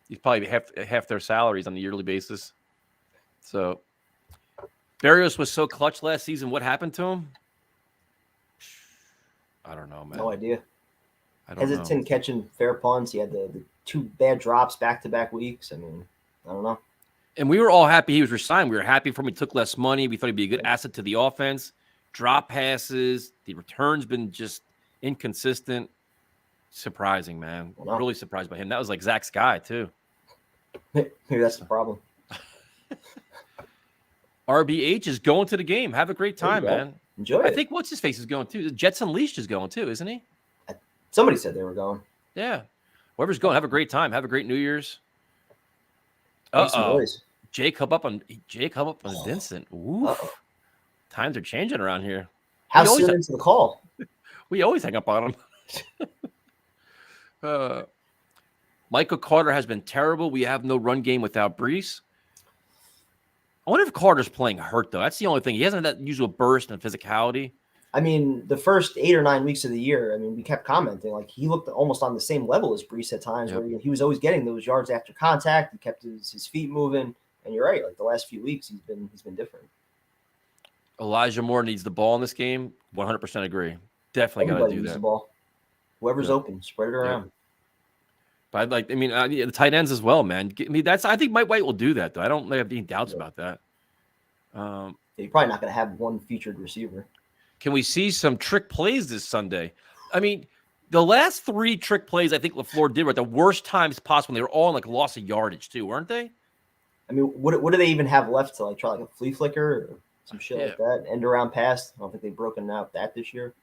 he's probably half their salaries on a yearly basis. So Berrios was so clutch last season. What happened to him? I don't know, man. No idea. I don't Hesitant catching fair punts. He had the 2 bad drops back-to-back weeks. I mean, I don't know. And we were all happy he was resigned. We were happy for him. He took less money. We thought he'd be a good asset to the offense. Drop passes. The return's been just inconsistent. Surprising, man. Really surprised by him. That was like Zach's guy, too. Maybe that's the problem. RBH is going to the game. Have a great time, man. Enjoy it. I think what's-his-face is going, too. Jets Unleashed is going, too, isn't he? Somebody said they were going. Yeah. Whoever's going, have a great time. Have a great New Year's. Jake Hub up on Vincent. Oof. Times are changing around here. How soon into the call? My We always hang up on him. Michael Carter has been terrible. We have no run game without Brees. I wonder if Carter's playing hurt, though. That's the only thing. He hasn't had that usual burst and physicality. I mean, the first 8 or 9 weeks of the year, I mean, we kept commenting like he looked almost on the same level as Brees at times, Yep. where he was always getting those yards after contact. He kept his feet moving, and you're right. Like the last few weeks, he's been different. Elijah Moore needs the ball in this game. 100% agree. Definitely got to Everybody do needs that. the ball. Whoever's Yep. open, spread it around. But the tight ends as well, man. I think Mike White will do that, though. I don't have any doubts about that. You're probably not going to have one featured receiver. Can we see some trick plays this Sunday? I mean, the last 3 trick plays I think LaFleur did were at the worst times possible. They were all in like loss of yardage too, weren't they? I mean, what do they even have left to like try like a flea flicker or some shit like that? End around pass. I don't think they've broken out that this year.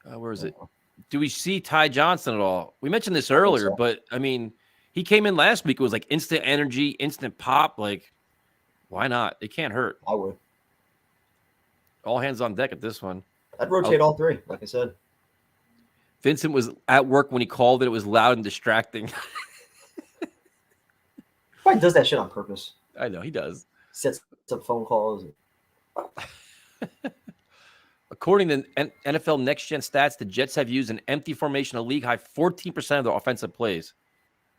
Where is it? Do we see Ty Johnson at all? We mentioned this earlier, but I mean, he came in last week. It was like instant energy, instant pop. Like, why not? It can't hurt. I would. All hands on deck at this one. I'd rotate all 3, like I said. Vincent was at work when he called it. It was loud and distracting. Probably does that shit on purpose. I know he does. Sets up phone calls. According to NFL Next Gen stats, the Jets have used an empty formation, a league high 14% of their offensive plays.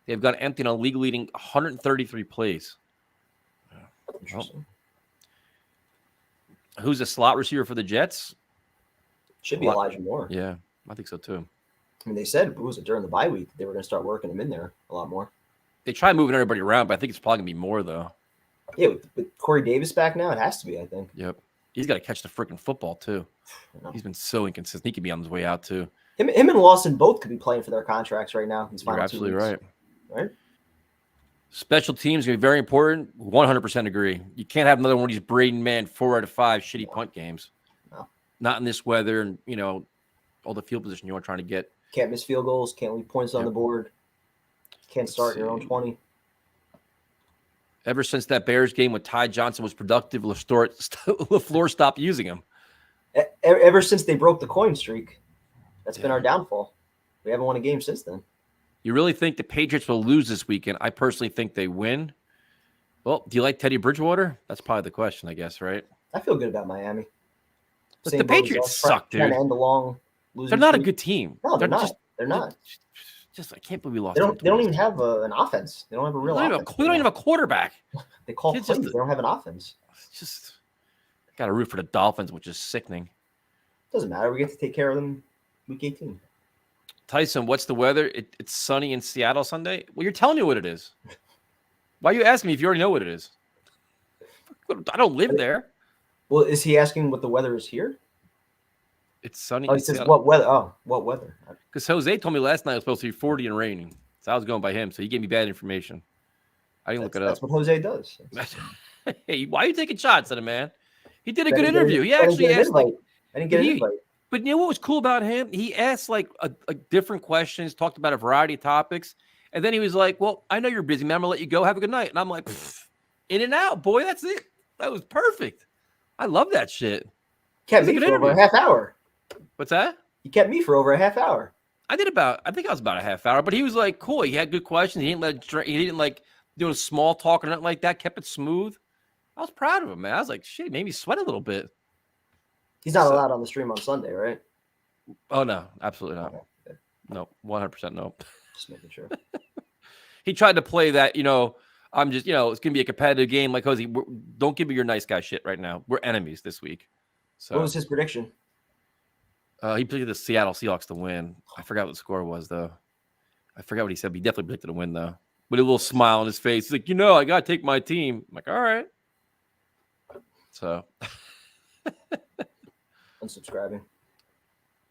They've got empty on a league leading 133 plays. Interesting. Who's a slot receiver for the Jets? Should be Elijah Moore. Yeah, I think so too. I mean, they said during the bye week they were going to start working him in there a lot more. They try moving everybody around, but I think it's probably going to be more, though. Yeah, with Corey Davis back now, it has to be, I think. Yep. He's got to catch the freaking football, too. He's been so inconsistent. He could be on his way out, too. Him and Lawson both could be playing for their contracts right now. You're absolutely right. Right? Special teams going to be very important. 100% agree. You can't have another one of these Braden Man 4 out of 5 shitty punt games. No. Not in this weather and, all the field position you are trying to get. Can't miss field goals. Can't leave points on the board. Can't start your own 20. Ever since that Bears game when Ty Johnson was productive, LaFleur stopped using him. Ever since they broke the coin streak, that's been our downfall. We haven't won a game since then. You really think the Patriots will lose this weekend? I personally think they win. Well, do you like Teddy Bridgewater? That's probably the question, I guess, right? I feel good about Miami. But the Patriots suck, dude. End a long they're not a good team. No, they're not. They're not. Just I can't believe we lost. They don't even have an offense. They don't have a real offense. They don't even have a quarterback. They call plays. They don't have an offense. Just got to root for the Dolphins, which is sickening. Doesn't matter. We get to take care of them week 18. Tyson, what's the weather? It's sunny in Seattle Sunday. Well, you're telling me what it is. Why are you asking me if you already know what it is? I don't live there. Well, is he asking what the weather is here? It's sunny. Oh, he says what weather? Oh, what weather? Because Jose told me last night it was supposed to be 40 and raining. So I was going by him. So he gave me bad information. I didn't look it up. That's what Jose does. Hey, why are you taking shots at him, man? He did a good interview. He actually asked I didn't get an invite. But you know what was cool about him? He asked like different questions, talked about a variety of topics. And then he was like, well, I know you're busy, man. I'm going to let you go. Have a good night. And I'm like, in and out, boy. That's it. That was perfect. I love that shit. Kept me for over a half hour. What's that? He kept me for over a half hour. I think I was about a half hour, but he was like, cool. He had good questions. He didn't like doing small talk or nothing like that. Kept it smooth. I was proud of him, man. I was like, shit, he made me sweat a little bit. He's not allowed on the stream on Sunday, right? Oh, no, absolutely not. Okay. No, 100% no. Just making sure. He tried to play that, I'm just, it's going to be a competitive game. Like, Jose, don't give me your nice guy shit right now. We're enemies this week. So, what was his prediction? He predicted the Seattle Seahawks to win. I forgot what the score was, though. I forgot what he said, but he definitely predicted a win, though. With a little smile on his face. He's like, I got to take my team. I'm like, all right. So. Unsubscribing.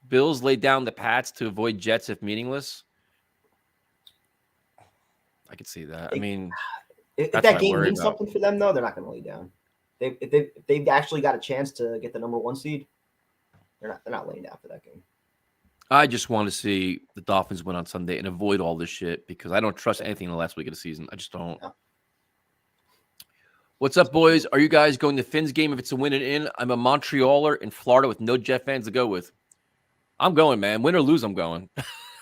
Bills laid down the Pats to avoid Jets if meaningless. I could see that. I mean, if that game means something for them, though, they're not going to lay down. If they've actually got a chance to get the number 1 seed, they're not laying down for that game. I just want to see the Dolphins win on Sunday and avoid all this shit because I don't trust anything in the last week of the season. I just don't. No. What's up, boys? Are you guys going to Finn's game if it's a win and in? I'm a Montrealer in Florida with no Jet fans to go with. I'm going, man. Win or lose, I'm going.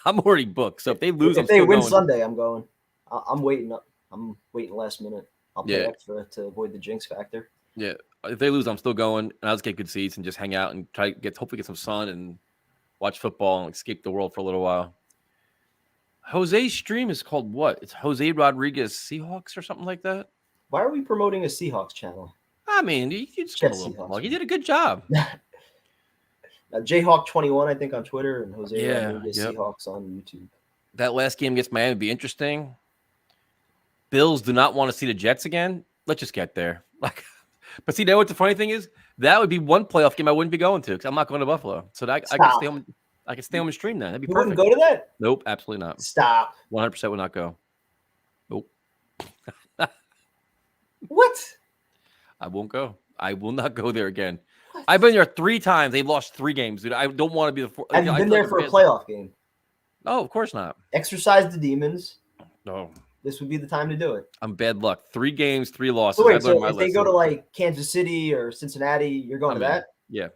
I'm already booked. So if they lose, If I'm they still win going. Sunday, I'm going. I'm waiting. I'm waiting last minute. I'll pay Yeah. extra to avoid the jinx factor. Yeah. If they lose, I'm still going. And I'll just get good seats and just hang out and try to hopefully get some sun and watch football and escape the world for a little while. Jose's stream is called what? It's Jose Rodriguez Seahawks or something like that. Why are we promoting a Seahawks channel? I mean, you just Jet give a little Seahawks, plug. You man. did a good job. Jayhawk21, I think, on Twitter, and Jose Yeah, Rodriguez yep. Seahawks on YouTube. That last game against Miami would be interesting. Bills do not want to see the Jets again. Let's just get there. But see, what the funny thing is? That would be one playoff game I wouldn't be going to because I'm not going to Buffalo. So that I can stay home. I can stay home and stream then. That'd be You perfect. wouldn't go to that? Nope, absolutely not. Stop. 100% would not go. Nope. What? I won't go. I will not go there again. I've been there 3 times. They've lost 3 games, dude. I don't want to be the 4th. Have you been there for a playoff game? Oh, of course not. Exercise the demons. No. This would be the time to do it. I'm bad luck. 3 games, 3 losses. So wait, so if they go to like Kansas City or Cincinnati, you're going to that? Yeah.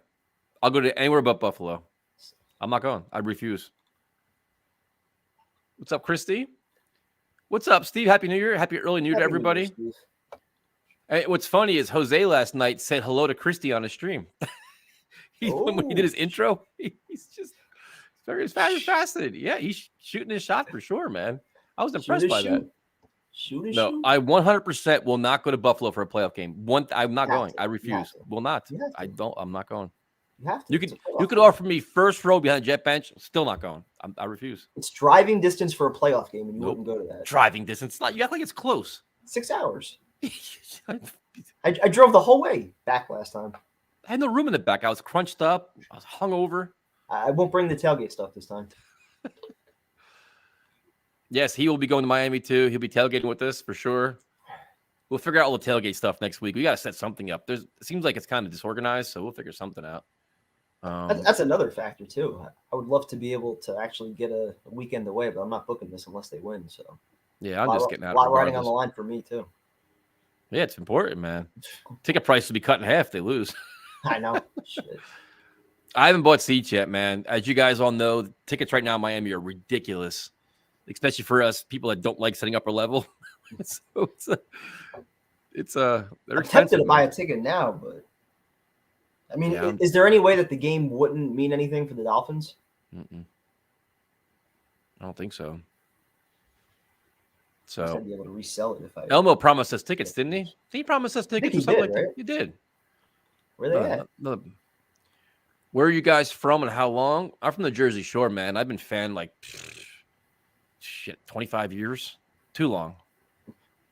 I'll go to anywhere but Buffalo. I'm not going. I refuse. What's up, Christy? What's up, Steve? Happy New Year. Happy early New Year to everybody. And what's funny is Jose last night said hello to Christy on his stream. When he did his intro, he's just very fascinated. Yeah, he's shooting his shot for sure, man. I was impressed by that. No, I 100% will not go to Buffalo for a playoff game. I'm not going. I refuse. Will not. I'm not going. You have to. You could offer me first row behind the jet bench. Still not going. I refuse. It's driving distance for a playoff game, and you wouldn't go to that. Driving distance. Not. You act like it's close. 6 hours. I drove the whole way back last time. I had no room in the back. I was crunched up. I was hungover. I won't bring the tailgate stuff this time. Yes, he will be going to Miami too. He'll be tailgating with us for sure. We'll figure out all the tailgate stuff next week. We got to set something up. It seems like it's kind of disorganized, so we'll figure something out. That's another factor too. I would love to be able to actually get a weekend away, but I'm not booking this unless they win. So yeah, I'm just getting out. A lot riding on the line for me too. Yeah, it's important, man. Ticket price will be cut in half if they lose. I know. Shit. I haven't bought seats yet, man. As you guys all know, the tickets right now in Miami are ridiculous, especially for us people that don't like setting upper level. So I'm tempted to buy a ticket now, but I mean, is there any way that the game wouldn't mean anything for the Dolphins? I don't think so. So I'd be able to resell it if I. Elmo promised us tickets, didn't he? He promised us tickets or something like that. You did. Where are they at? Where are you guys from and how long? I'm from the Jersey Shore, man. I've been fan 25 years. Too long.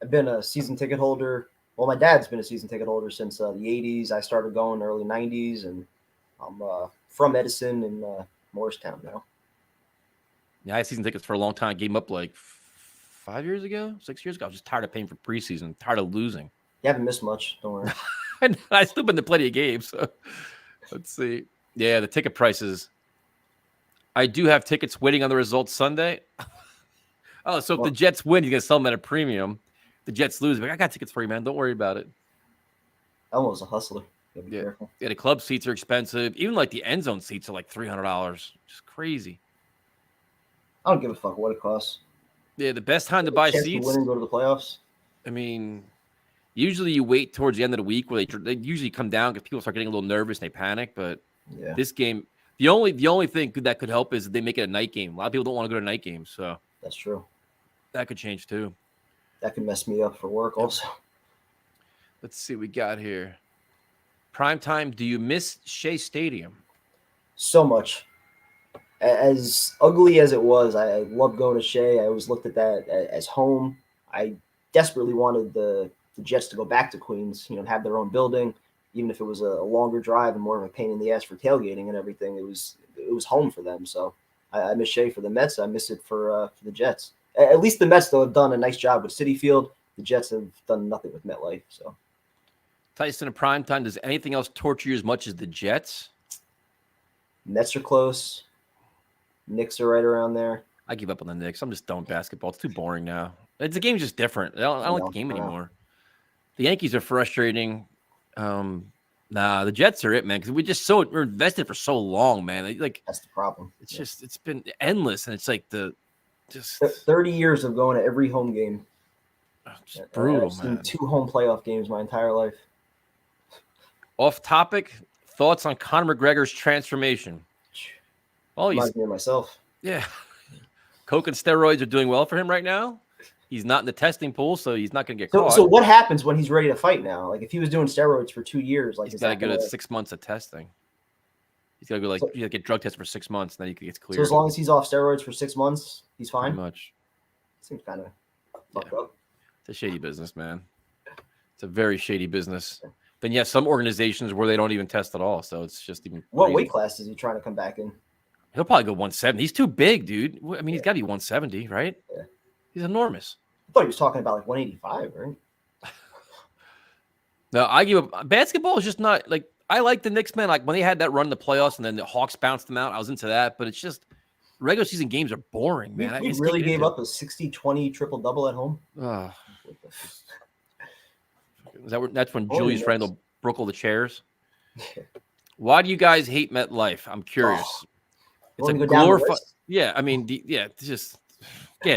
I've been a season ticket holder. Well, my dad's been a season ticket holder since the 80s. I started going in the early 90s, and I'm from Edison in Morristown now. Yeah, I had season tickets for a long time. Gave them up 5 years ago, 6 years ago. I was just tired of paying for preseason, tired of losing. You haven't missed much. Don't worry. I still been to plenty of games. So let's see. Yeah, the ticket prices. I do have tickets waiting on the results Sunday. If the Jets win, you're going to sell them at a premium. The Jets lose. I got tickets for you, man. Don't worry about it. Elmo's a hustler. Be careful. Yeah, the club seats are expensive. Even the end zone seats are $300. Just crazy. I don't give a fuck what it costs. Yeah, the best time to buy seats. Win and go to the playoffs. I mean, usually you wait towards the end of the week where they usually come down because people start getting a little nervous and they panic. But this game, the only thing that could help is they make it a night game. A lot of people don't want to go to night games, so that's true. That could change too. That could mess me up for work also. Let's see what we got here. Prime time. Do you miss Shea Stadium? So much. As ugly as it was, I loved going to Shea. I always looked at that as home. I desperately wanted the Jets to go back to Queens, and have their own building, even if it was a longer drive and more of a pain in the ass for tailgating and everything. It was home for them. So I miss Shea for the Mets. I miss it for the Jets. At least the Mets, though, have done a nice job with Citi Field. The Jets have done nothing with MetLife. So, Tyson, in prime time, does anything else torture you as much as the Jets? Mets are close. Knicks are right around there. I give up on the Knicks. I'm just done with basketball. It's too boring now. The game's just different. I don't like the game anymore. The Yankees are frustrating. Nah, the Jets are it, man. Because we're invested for so long, man. Like That's the problem. It's been endless, and it's like 30 years of going to every home game. Just brutal, I've seen man. 2 home playoff games my entire life. Off topic, thoughts on Conor McGregor's transformation? Oh, Reminds me of myself. Yeah. Coke and steroids are doing well for him right now. He's not in the testing pool, so he's not going to get caught. So what happens when he's ready to fight now? Like if he was doing steroids for 2 years, like he's got to go to 6 months of testing. He's got to go you get drug tested for 6 months, and then he gets cleared. So as long as he's off steroids for 6 months, he's fine. Pretty much. Seems kind of fucked up. It's a shady business, man. It's a very shady business. Then yeah, some organizations where they don't even test at all, so it's just even. What crazy. weight class is he trying to come back in? He'll probably go 170. He's too big, dude. I mean, he's got to be 170, right? Yeah. He's enormous. I thought he was talking about like 185, right? No, I give up. Basketball is just not like I like the Knicks, man. Like when they had that run in the playoffs and then the Hawks bounced them out, I was into that. But it's just regular season games are boring, man. We really gave up a 60-20 triple-double at home. That's when Julius Randle broke all the chairs. Why do you guys hate MetLife? I'm curious. It's a glorified. Yeah, I mean, just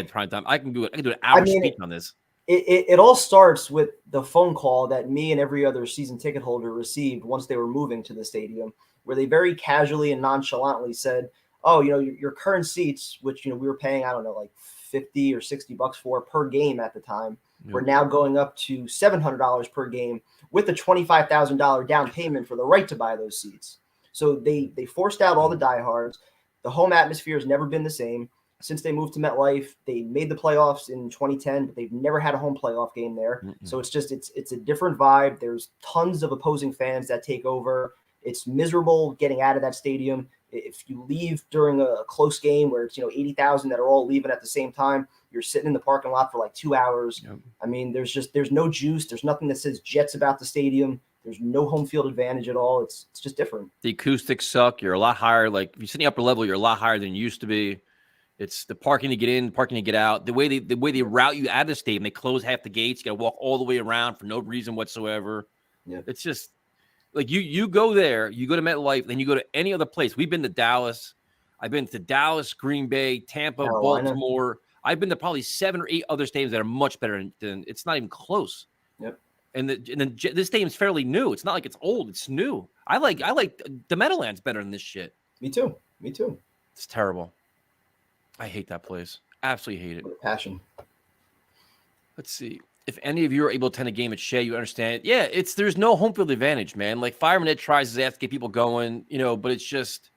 prime time. I can do an hour speech on this. It all starts with the phone call that me and every other season ticket holder received once they were moving to the stadium, where they very casually and nonchalantly said, "Oh, your current seats, which we were paying, I don't know, like $50 or $60 for per game at the time, we're now going up to $700 per game with a $25,000 down payment for the right to buy those seats." So they forced out all the diehards. The home atmosphere has never been the same. Since they moved to MetLife, they made the playoffs in 2010, but they've never had a home playoff game there. Mm-hmm. So it's a different vibe. There's tons of opposing fans that take over. It's miserable getting out of that stadium. If you leave during a close game where it's 80,000 that are all leaving at the same time, you're sitting in the parking lot for like 2 hours. Yep. I mean, there's no juice. There's nothing that says Jets about the stadium. There's no home field advantage at all. It's just different. The acoustics suck. You're a lot higher. Like if you sit in the upper level, you're a lot higher than you used to be. It's the parking to get in, parking to get out. The way they route you out of the stadium, they close half the gates. You got to walk all the way around for no reason whatsoever. Yeah. It's just like you go there, you go to MetLife, then you go to any other place. We've been to Dallas. I've been to Dallas, Green Bay, Tampa, Carolina. Baltimore. I've been to probably 7 or 8 other stadiums that are much better than it's not even close. Yep. And this stadium's fairly new. It's not like it's old. It's new. I like the Meadowlands better than this shit. Me too. It's terrible. I hate that place. Absolutely hate it. With passion. Let's see. If any of you are able to attend a game at Shea, you understand. Yeah, there's no home field advantage, man. Like Fireman Ed tries his ass to get people going, but it's just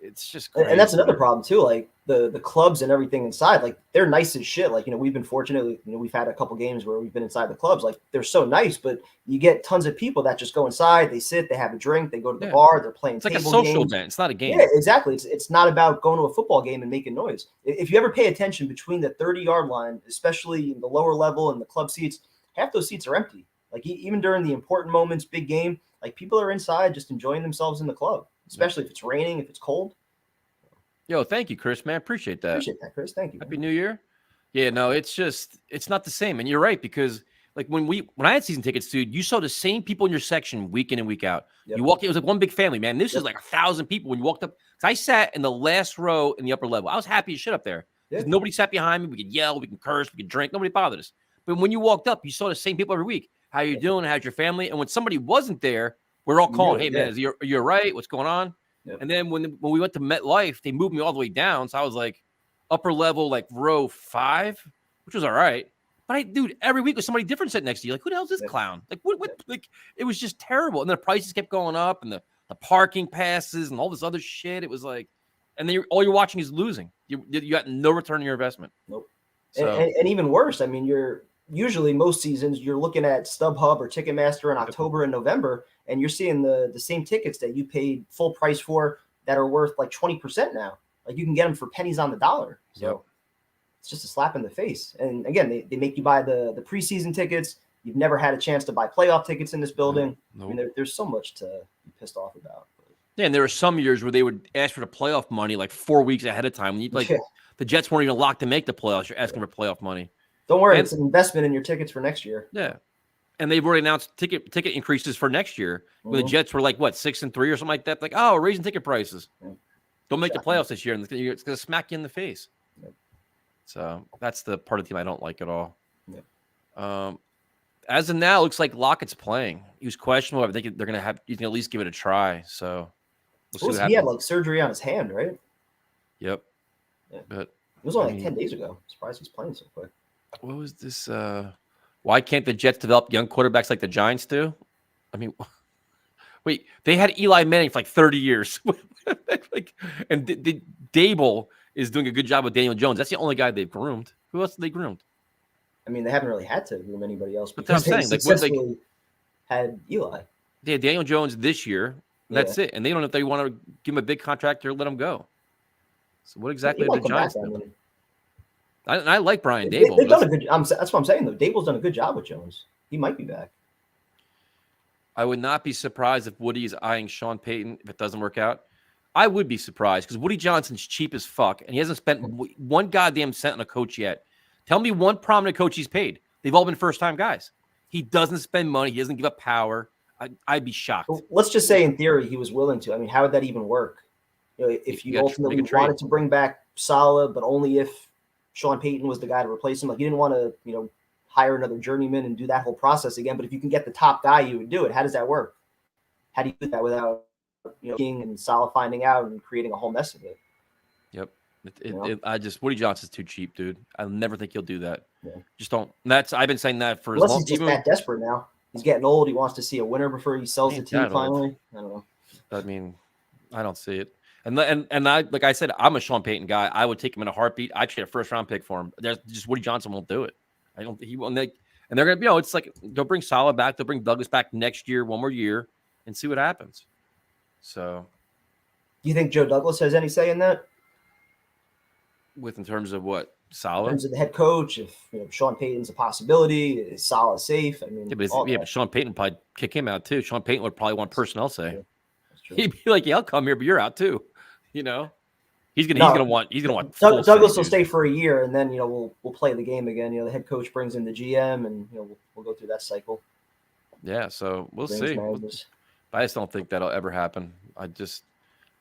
crazy. And that's another problem too. Like the clubs and everything inside, like they're nice as shit. Like, we've been fortunate, we've had a couple games where we've been inside the clubs. Like they're so nice, but you get tons of people that just go inside, they sit, they have a drink, they go to the bar, they're playing. It's like a social event. It's not a game. Yeah, exactly. It's not about going to a football game and making noise. If you ever pay attention between the 30-yard line, especially in the lower level and the club seats, half those seats are empty. Like even during the important moments, big game, like people are inside just enjoying themselves in the club, especially if it's raining, if it's cold. Yo, thank you, Chris, man. Appreciate that. Appreciate that, Chris. Thank you. Happy New Year. Yeah, no, it's not the same. And you're right, because like when I had season tickets, dude, you saw the same people in your section week in and week out. Yep. You walked in, it was like one big family, man. This is like 1,000 people when you walked up. I sat in the last row in the upper level. I was happy as shit up there. Because nobody sat behind me. We could yell, we can curse, we could drink. Nobody bothered us. But when you walked up, you saw the same people every week. How you doing? How's your family? And when somebody wasn't there, we're all calling, hey, man, you're right. What's going on? Yep. And then when we went to MetLife, they moved me all the way down. So I was like upper level, like row 5, which was all right. But dude, every week was somebody different sitting next to you. Like, who the hell is this clown? Like, what? Like, it was just terrible. And then the prices kept going up, and the parking passes and all this other shit. It was like, and then all you're watching is losing. You got no return on your investment. Nope. So, and even worse, I mean, usually most seasons you're looking at StubHub or Ticketmaster in October and November, and you're seeing the same tickets that you paid full price for that are worth like 20% now. Like you can get them for pennies on the dollar. So it's just a slap in the face. And again, they make you buy the preseason tickets. You've never had a chance to buy playoff tickets in this building. Nope. I mean, there's so much to be pissed off about. Yeah, and there were some years where they would ask for the playoff money like 4 weeks ahead of time. The Jets weren't even locked to make the playoffs. You're asking for playoff money. Don't worry, it's an investment in your tickets for next year. Yeah. And they've already announced ticket increases for next year. When the Mhm. Jets were like, what, 6-3 or something like that? Like, oh, we're raising ticket prices. Yeah. Don't make the Exactly. playoffs this year, and it's going to smack you in the face. Yep. So that's the part of the team I don't like at all. Yep. As of now, it looks like Lockett's playing. He was questionable. I think they're going to have – you can at least give it a try. So we'll see what happens. He had like surgery on his hand, right? Yep. Yeah. But It was only like 10 days ago. Surprised he's playing so quick. What was this? Why can't the Jets develop young quarterbacks like the Giants do? I mean, wait, they had Eli Manning for like 30 years. And Dable is doing a good job with Daniel Jones. That's the only guy they've groomed. Who else have they groomed? I mean, they haven't really had to groom anybody else But that's because what I'm they saying. successfully had Eli. They had Daniel Jones this year. That's it. And they don't know if they want to give him a big contract or let him go. So what exactly are the Giants doing? I like Brian Dable. They've done a good. That's what I'm saying though. Dable's done a good job with Jones. He might be back. I would not be surprised if Woody is eyeing Sean Payton if it doesn't work out. I would be surprised because Woody Johnson's cheap as fuck, and he hasn't spent one goddamn cent on a coach yet. Tell me one prominent coach he's paid. They've all been first-time guys. He doesn't spend money. He doesn't give up power. I'd be shocked. Well, let's just say in theory he was willing to. I mean, how would that even work? You know, if you ultimately wanted to bring back Saleh, but only if Sean Payton was the guy to replace him. Like you didn't want to, hire another journeyman and do that whole process again. But if you can get the top guy, you would do it. How does that work? How do you do that without, King and Saleh finding out and creating a whole mess of it? Yep. Woody Johnson's too cheap, dude. I never think he'll do that. Yeah. Just don't. I've been saying that for as long. He's just that desperate now. He's getting old. He wants to see a winner before he sells the team finally. I don't know. I mean, I don't see it. And I, like I said, I'm a Sean Payton guy. I would take him in a heartbeat. I'd trade a first-round pick for him. There's just Woody Johnson won't do it. He won't. And they're gonna, it's like they'll bring Saleh back. They'll bring Douglas back next year, one more year, and see what happens. So, do you think Joe Douglas has any say in that? In terms of what? Saleh? In terms of the head coach, if Sean Payton's a possibility, is Saleh safe? I mean, but Sean Payton would probably kick him out too. Sean Payton would probably want personnel say. He'd be like, "Yeah, I'll come here, but you're out too." He's gonna want. Douglas will stay for a year, and then we'll play the game again. The head coach brings in the GM, and we'll go through that cycle. Yeah, so we'll see. But I just don't think that'll ever happen. I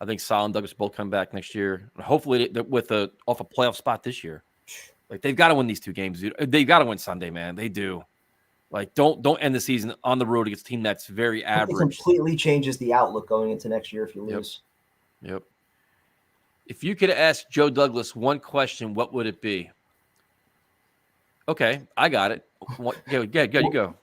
think Saleh and Douglas both come back next year. Hopefully, with off a playoff spot this year. Like they've got to win these two games, dude. They've got to win Sunday, man. They do. Like don't end the season on the road against a team that's very average. It completely changes the outlook going into next year if you lose. Yep. If you could ask Joe Douglas one question, what would it be? Okay, I got it. You go.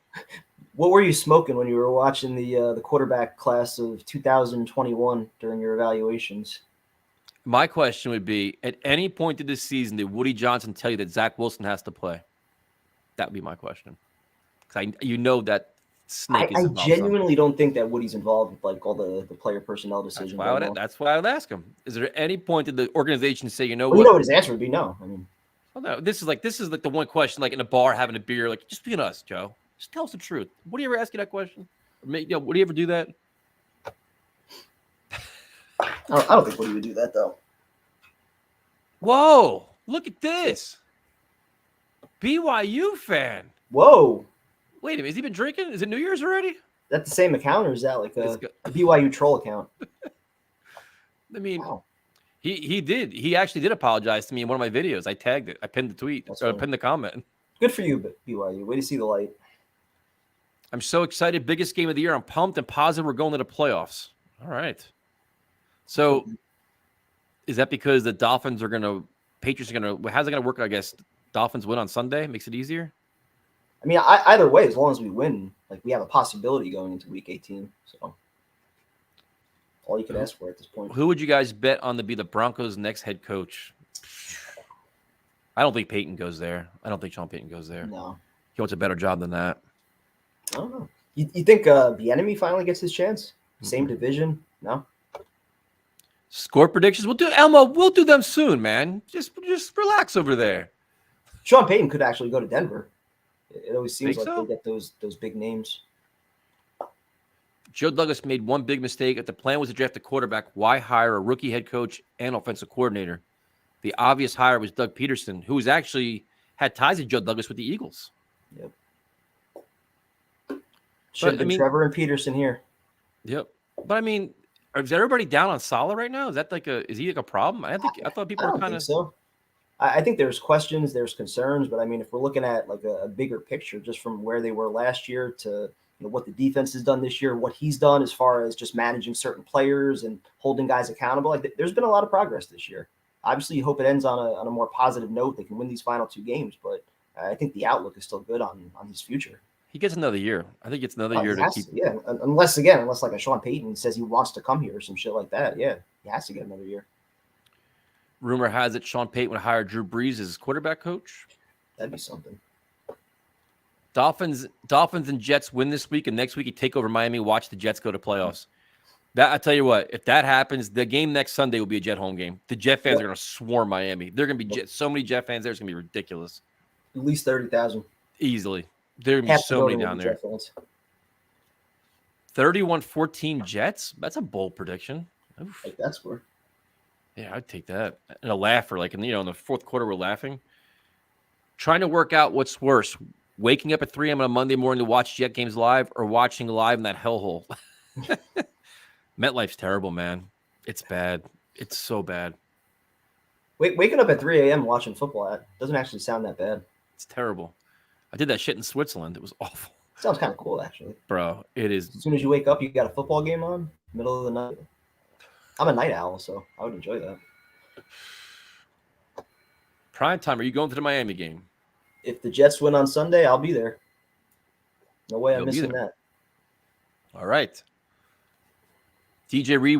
What were you smoking when you were watching the quarterback class of 2021 during your evaluations? My question would be, at any point of this season, did Woody Johnson tell you that Zach Wilson has to play? That would be my question. Because that snake is involved. I genuinely don't think that Woody's involved with like all the player personnel decisions. That's why I would ask him. Is there any point did the organization say, what? You know what his answer would be? No. I mean, no. This is like the one question, like in a bar having a beer, like just being us, Joe. Just tell us the truth. Would he ever ask you that question? Would he ever do that? I don't think Woody would do that though. Whoa! Look at this. BYU fan. Whoa. Wait a minute. Has he been drinking? Is it New Year's already? Is that the same account, or is that like a BYU troll account? I mean, wow. He did. He actually did apologize to me in one of my videos. I tagged it. I pinned the tweet. I pinned the comment. Good for you, BYU. Way to see the light. I'm so excited. Biggest game of the year. I'm pumped and positive we're going to the playoffs. All right. So is that because the Dolphins are going to – Patriots are going to – how's it going to work, I guess? Dolphins win on Sunday? Makes it easier? I mean, either way, as long as we win, like we have a possibility going into Week 18. So all you can ask for at this point. Who would you guys bet on to be the Broncos' next head coach? I don't think Peyton goes there. I don't think Sean Payton goes there. No. He wants a better job than that. I don't know. You think the enemy finally gets his chance? Same division? No? Score predictions? We'll do them soon, man. Just relax over there. Sean Payton could actually go to Denver. It always seems like they get those big names. Joe Douglas made one big mistake. If the plan was to draft a quarterback, why hire a rookie head coach and offensive coordinator? The obvious hire was Doug Peterson, who was actually had ties to Joe Douglas with the Eagles. Yep. Should have been Trevor and Peterson here. Yep. But I mean, is everybody down on Saleh right now? Is that is he like a problem? I thought people were kind of so. I think there's questions, there's concerns, but I mean, if we're looking at like a bigger picture, just from where they were last year to what the defense has done this year, what he's done as far as just managing certain players and holding guys accountable, like there's been a lot of progress this year. Obviously, you hope it ends on a more positive note. They can win these final 2 games, but I think the outlook is still good on his future. He gets another year. I think it's another year to keep. Yeah, unless like a Sean Payton says he wants to come here or some shit like that. Yeah, he has to get another year. Rumor has it Sean Payton would hire Drew Brees as his quarterback coach. That'd be something. Dolphins and Jets win this week, and next week you take over Miami. Watch the Jets go to playoffs. That I tell you what, if that happens, the game next Sunday will be a Jet home game. The Jet fans are going to swarm Miami. They're going to be so many Jet fans there. It's going to be ridiculous. At least 30,000 easily. There are going to be so many down there. 31-14 Jets. That's a bold prediction. Oof. Like that score. Yeah, I'd take that. And a laugher, like in the fourth quarter, we're laughing. Trying to work out what's worse: waking up at 3 a.m. on a Monday morning to watch Jet games live, or watching live in that hellhole. MetLife's terrible, man. It's bad. It's so bad. Waking up at 3 a.m. watching football doesn't actually sound that bad. It's terrible. I did that shit in Switzerland. It was awful. Sounds kind of cool, actually. Bro, it is. As soon as you wake up, you got a football game on, middle of the night. I'm a night owl, so I would enjoy that. Prime time. Are you going to the Miami game? If the Jets win on Sunday, I'll be there. No way I'm missing that. All right. DJ Reed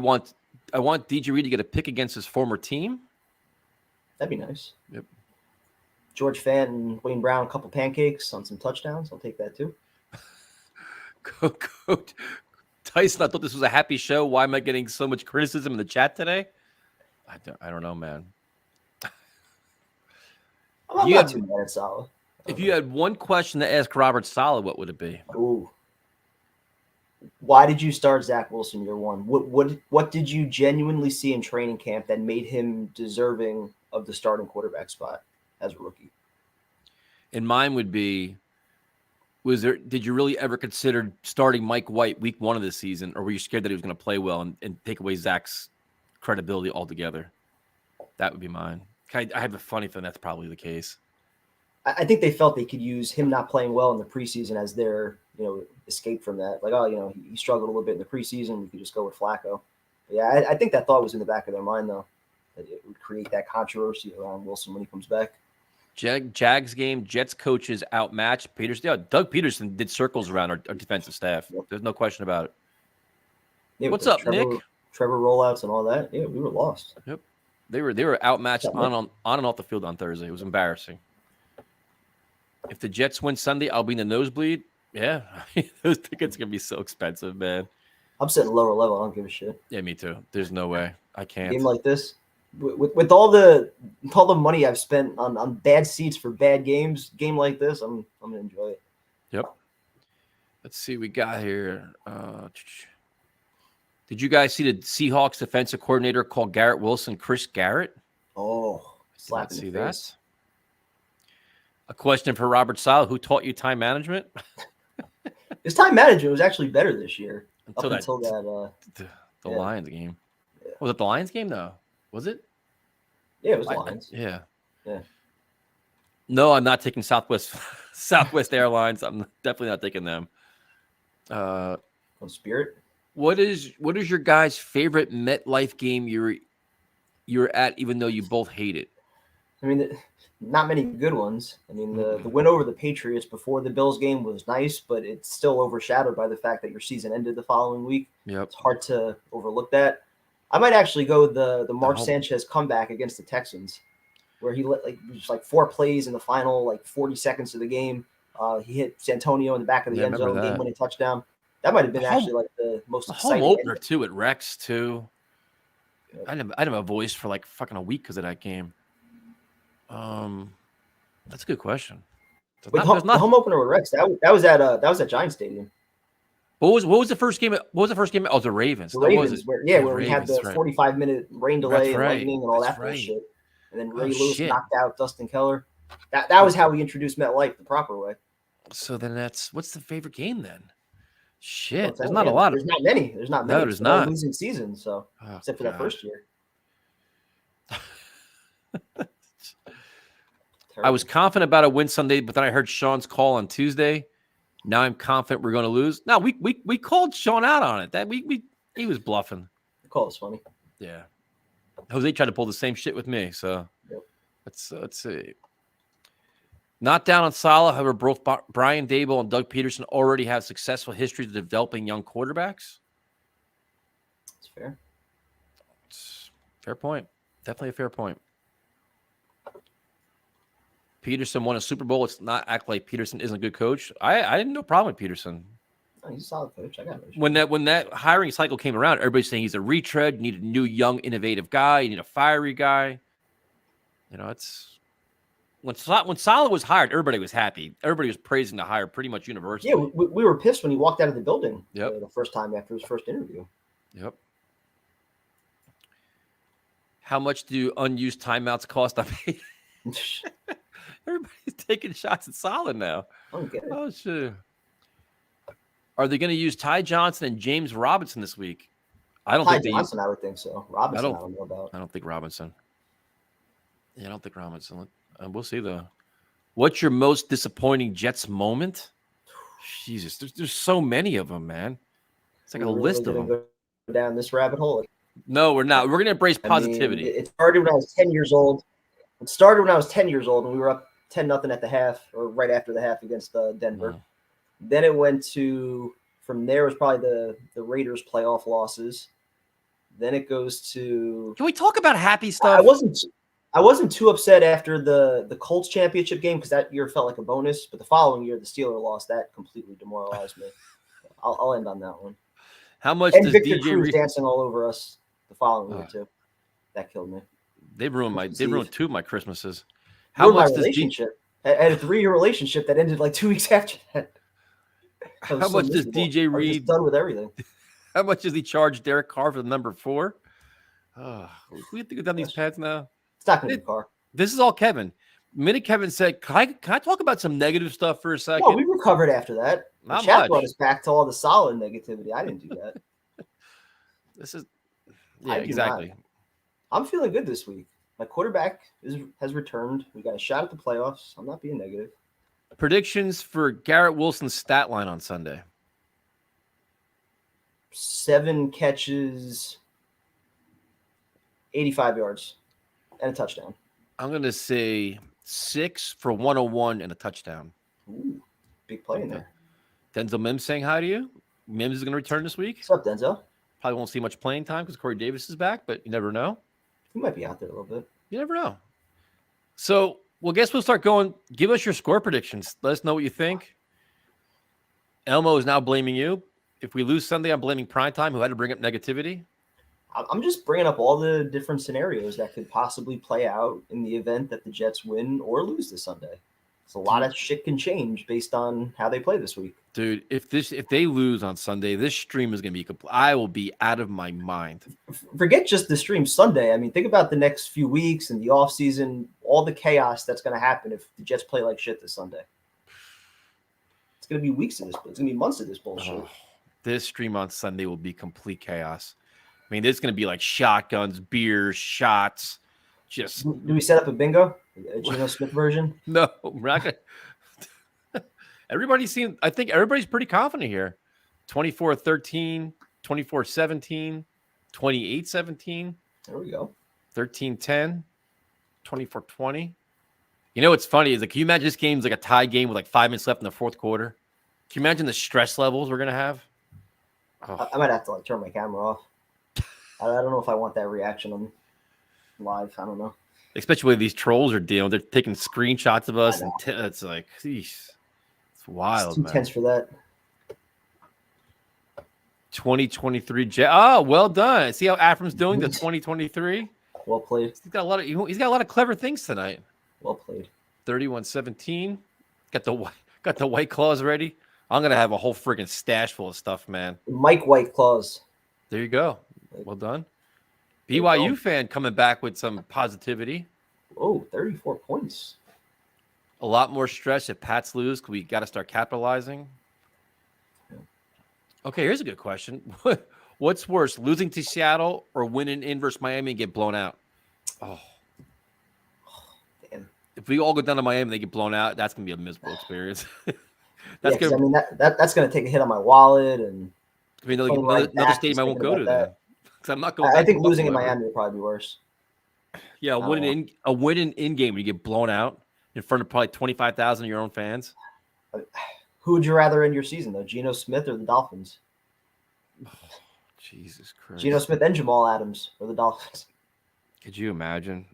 I want DJ Reed to get a pick against his former team. That'd be nice. Yep. George Fant and Wayne Brown, a couple pancakes on some touchdowns. I'll take that too. Coach Tyson, I thought this was a happy show. Why am I getting so much criticism in the chat today? I don't know, man. I'm not too mad at Saleh. If you had one question to ask Robert Saleh, what would it be? Ooh. Why did you start Zach Wilson year one? What did you genuinely see in training camp that made him deserving of the starting quarterback spot as a rookie? And mine would be, did you really ever consider starting Mike White week 1 of the season, or were you scared that he was going to play well and take away Zach's credibility altogether? That would be mine. I have a funny feeling that's probably the case. I think they felt they could use him not playing well in the preseason as their, escape from that. Like, he struggled a little bit in the preseason. We could just go with Flacco. But yeah, I think that thought was in the back of their mind, though, that it would create that controversy around Wilson when he comes back. Jags game, Jets coaches outmatched Peterson. Yeah, Doug Peterson did circles around our defensive staff. Yep. There's no question about it. Yeah, what's up, Nick? Trevor rollouts and all that. Yeah, we were lost. Yep. They were outmatched on and off the field on Thursday. It was embarrassing. If the Jets win Sunday, I'll be in the nosebleed. Yeah, those tickets are gonna be so expensive, man. I'm sitting lower level. I don't give a shit. Yeah, me too. There's no way I can't. A game like this, with all the money I've spent on bad seats for bad games, game like this, I'm gonna enjoy it. Yep. Let's see what we got here. Did you guys see the Seahawks defensive coordinator call Garrett Wilson Chris Garrett? Oh, slap in the face. That. A question for Robert Saleh: who taught you time management? His time management was actually better this year. Until that the Lions game. Yeah. Was it the Lions game though? Was it? Yeah, it was Lions. Yeah. Yeah. No, I'm not taking Southwest Airlines. I'm definitely not taking them. On Spirit. What is your guys' favorite MetLife game you're at, even though you both hate it? I mean, not many good ones. I mean, the win over the Patriots before the Bills game was nice, but it's still overshadowed by the fact that your season ended the following week. Yep. It's hard to overlook that. I might actually go the Mark Sanchez comeback against the Texans, where he let just 4 plays in the final 40 seconds of the game. He hit Santonio in the back of the end zone, game-winning touchdown. That might have been the most exciting home opener too at Rex too. Yep. I didn't have a voice for fucking a week because of that game. That's a good question. The home opener with Rex. That was at Giants Stadium. What was the first game? What was the first game? Oh, the Ravens. The Ravens, where we had the 45-minute rain delay and lightning and all that bullshit. And then Ray Lewis knocked out Dustin Keller. That was how we introduced MetLife the proper way. So then what's the favorite game then? Shit, there's not a lot. There's not many. There's not many. No, there's It's been a not. losing season, so except for that first year. I was confident about a win Sunday, but then I heard Sean's call on Tuesday. Now I'm confident we're going to lose. No, we called Sean out on it. That he was bluffing. The call was funny. Yeah, Jose tried to pull the same shit with me. So yep. let's see. Not down on Saleh. However, both Brian Daboll and Doug Peterson already have successful histories of developing young quarterbacks. That's fair. It's fair point. Definitely a fair point. Peterson won a Super Bowl. It's not act like Peterson isn't a good coach. I didn't no problem with Peterson. Oh, he's a solid coach. I got it. When that hiring cycle came around, everybody's saying he's a retread. You need a new, young, innovative guy. You need a fiery guy. You know, it's when Saleh was hired, everybody was happy. Everybody was praising the hire pretty much universally. Yeah, we were pissed when he walked out of the building. Yep. The first time after his first interview. Yep. How much do unused timeouts cost? I mean, everybody's taking shots at Saleh now. I don't get it. Oh shit. Are they going to use Ty Johnson and James Robinson this week? I don't think Johnson, I would think so. Robinson, I don't know about. I don't think Robinson. Yeah, I don't think Robinson. We'll see though. What's your most disappointing Jets moment? Jesus, there's so many of them, man. It's like a list of them. Go down this rabbit hole. No, we're not. We're going to embrace positivity. It started when I was 10 years old. It started when I was 10 years old, and we were up 10-0 at the half, or right after the half against Denver. Wow. Then it went to, from there was probably the Raiders playoff losses. Then it goes to. Can we talk about happy stuff? I wasn't too upset after the Colts championship game because that year felt like a bonus. But the following year, the Steelers lost. That completely demoralized me. I'll end on that one. How much and does Victor DJ Cruz dancing all over us the following year too? That killed me. They ruined two of my Christmases. How much does relationship? I had a 3-year relationship that ended like 2 weeks after that. How much does DJ Reed done with everything? How much does he charge Derek Carr for the number 4? We have to go down these paths now. It's not going to be Carr. This is all Kevin. Minute Kevin said, "Can I talk about some negative stuff for a second?" Well, we recovered after that. Not Chat much. brought us back to all the solid negativity. I didn't do that. This is, yeah, exactly. Not. I'm feeling good this week. My quarterback has returned. We got a shot at the playoffs. I'm not being negative. Predictions for Garrett Wilson's stat line on Sunday. 7 catches, 85 yards, and a touchdown. I'm going to say 6 for 101 and a touchdown. Ooh, big play in there. Denzel Mims saying hi to you. Mims is going to return this week. What's up, Denzel? Probably won't see much playing time because Corey Davis is back, but you never know. He might be out there a little bit. You never know. So, well, guess we'll start going. Give us your score predictions. Let us know what you think. Elmo is now blaming you. If we lose Sunday, I'm blaming Primetime, who had to bring up negativity. I'm just bringing up all the different scenarios that could possibly play out in the event that the Jets win or lose this Sunday. So a lot of shit can change based on how they play this week. Dude, if they lose on Sunday, this stream is going to be complete. I will be out of my mind. Forget just the stream Sunday. I mean, think about the next few weeks and the offseason, all the chaos that's going to happen if the Jets play like shit this Sunday. It's going to be weeks of this. It's going to be months of this bullshit. This stream on Sunday will be complete chaos. I mean, there's going to be like shotguns, beers, shots. Just do we set up a bingo? A Geno Smith version? No, we're not going to. I think everybody's pretty confident here. 24-13, 24-17, 28-17. There we go. 13-10, 24-20. You know what's funny is like, can you imagine this game's like a tie game with like 5 minutes left in the fourth quarter? Can you imagine the stress levels we're going to have? Oh. I might have to like turn my camera off. I don't know if I want that reaction on live. I don't know. Especially with these trolls are dealing. They're taking screenshots of us. And it's like, geez, it's wild, it's too man. Tense for that. 2023 Oh, well done. See how Afram's doing the 2023? Well played. He's got a lot of clever things tonight. Well played. 31-17. Got the White Claws ready. I'm gonna have a whole freaking stash full of stuff, man. Mike White Claws. There you go. Well done. BYU fan coming back with some positivity. Oh, 34 points. A lot more stress if Pats lose because we got to start capitalizing. Okay, here's a good question. What's worse, losing to Seattle or winning in versus Miami and get blown out? Oh, Damn. if we all go down to Miami and they get blown out, that's gonna be a miserable experience. Yeah, That's because gonna that's going to take a hit on my wallet and be playing right another back, stadium just I won't thinking go about to that. then. Because I'm not going I back to think losing in Buffalo ever. Miami would probably be worse. Yeah, I don't know. a winning in game when you get blown out in front of probably 25,000 of your own fans. Who would you rather end your season though, Geno Smith or the Dolphins? Jesus Christ. Geno Smith and Jamal Adams or the Dolphins. Could you imagine?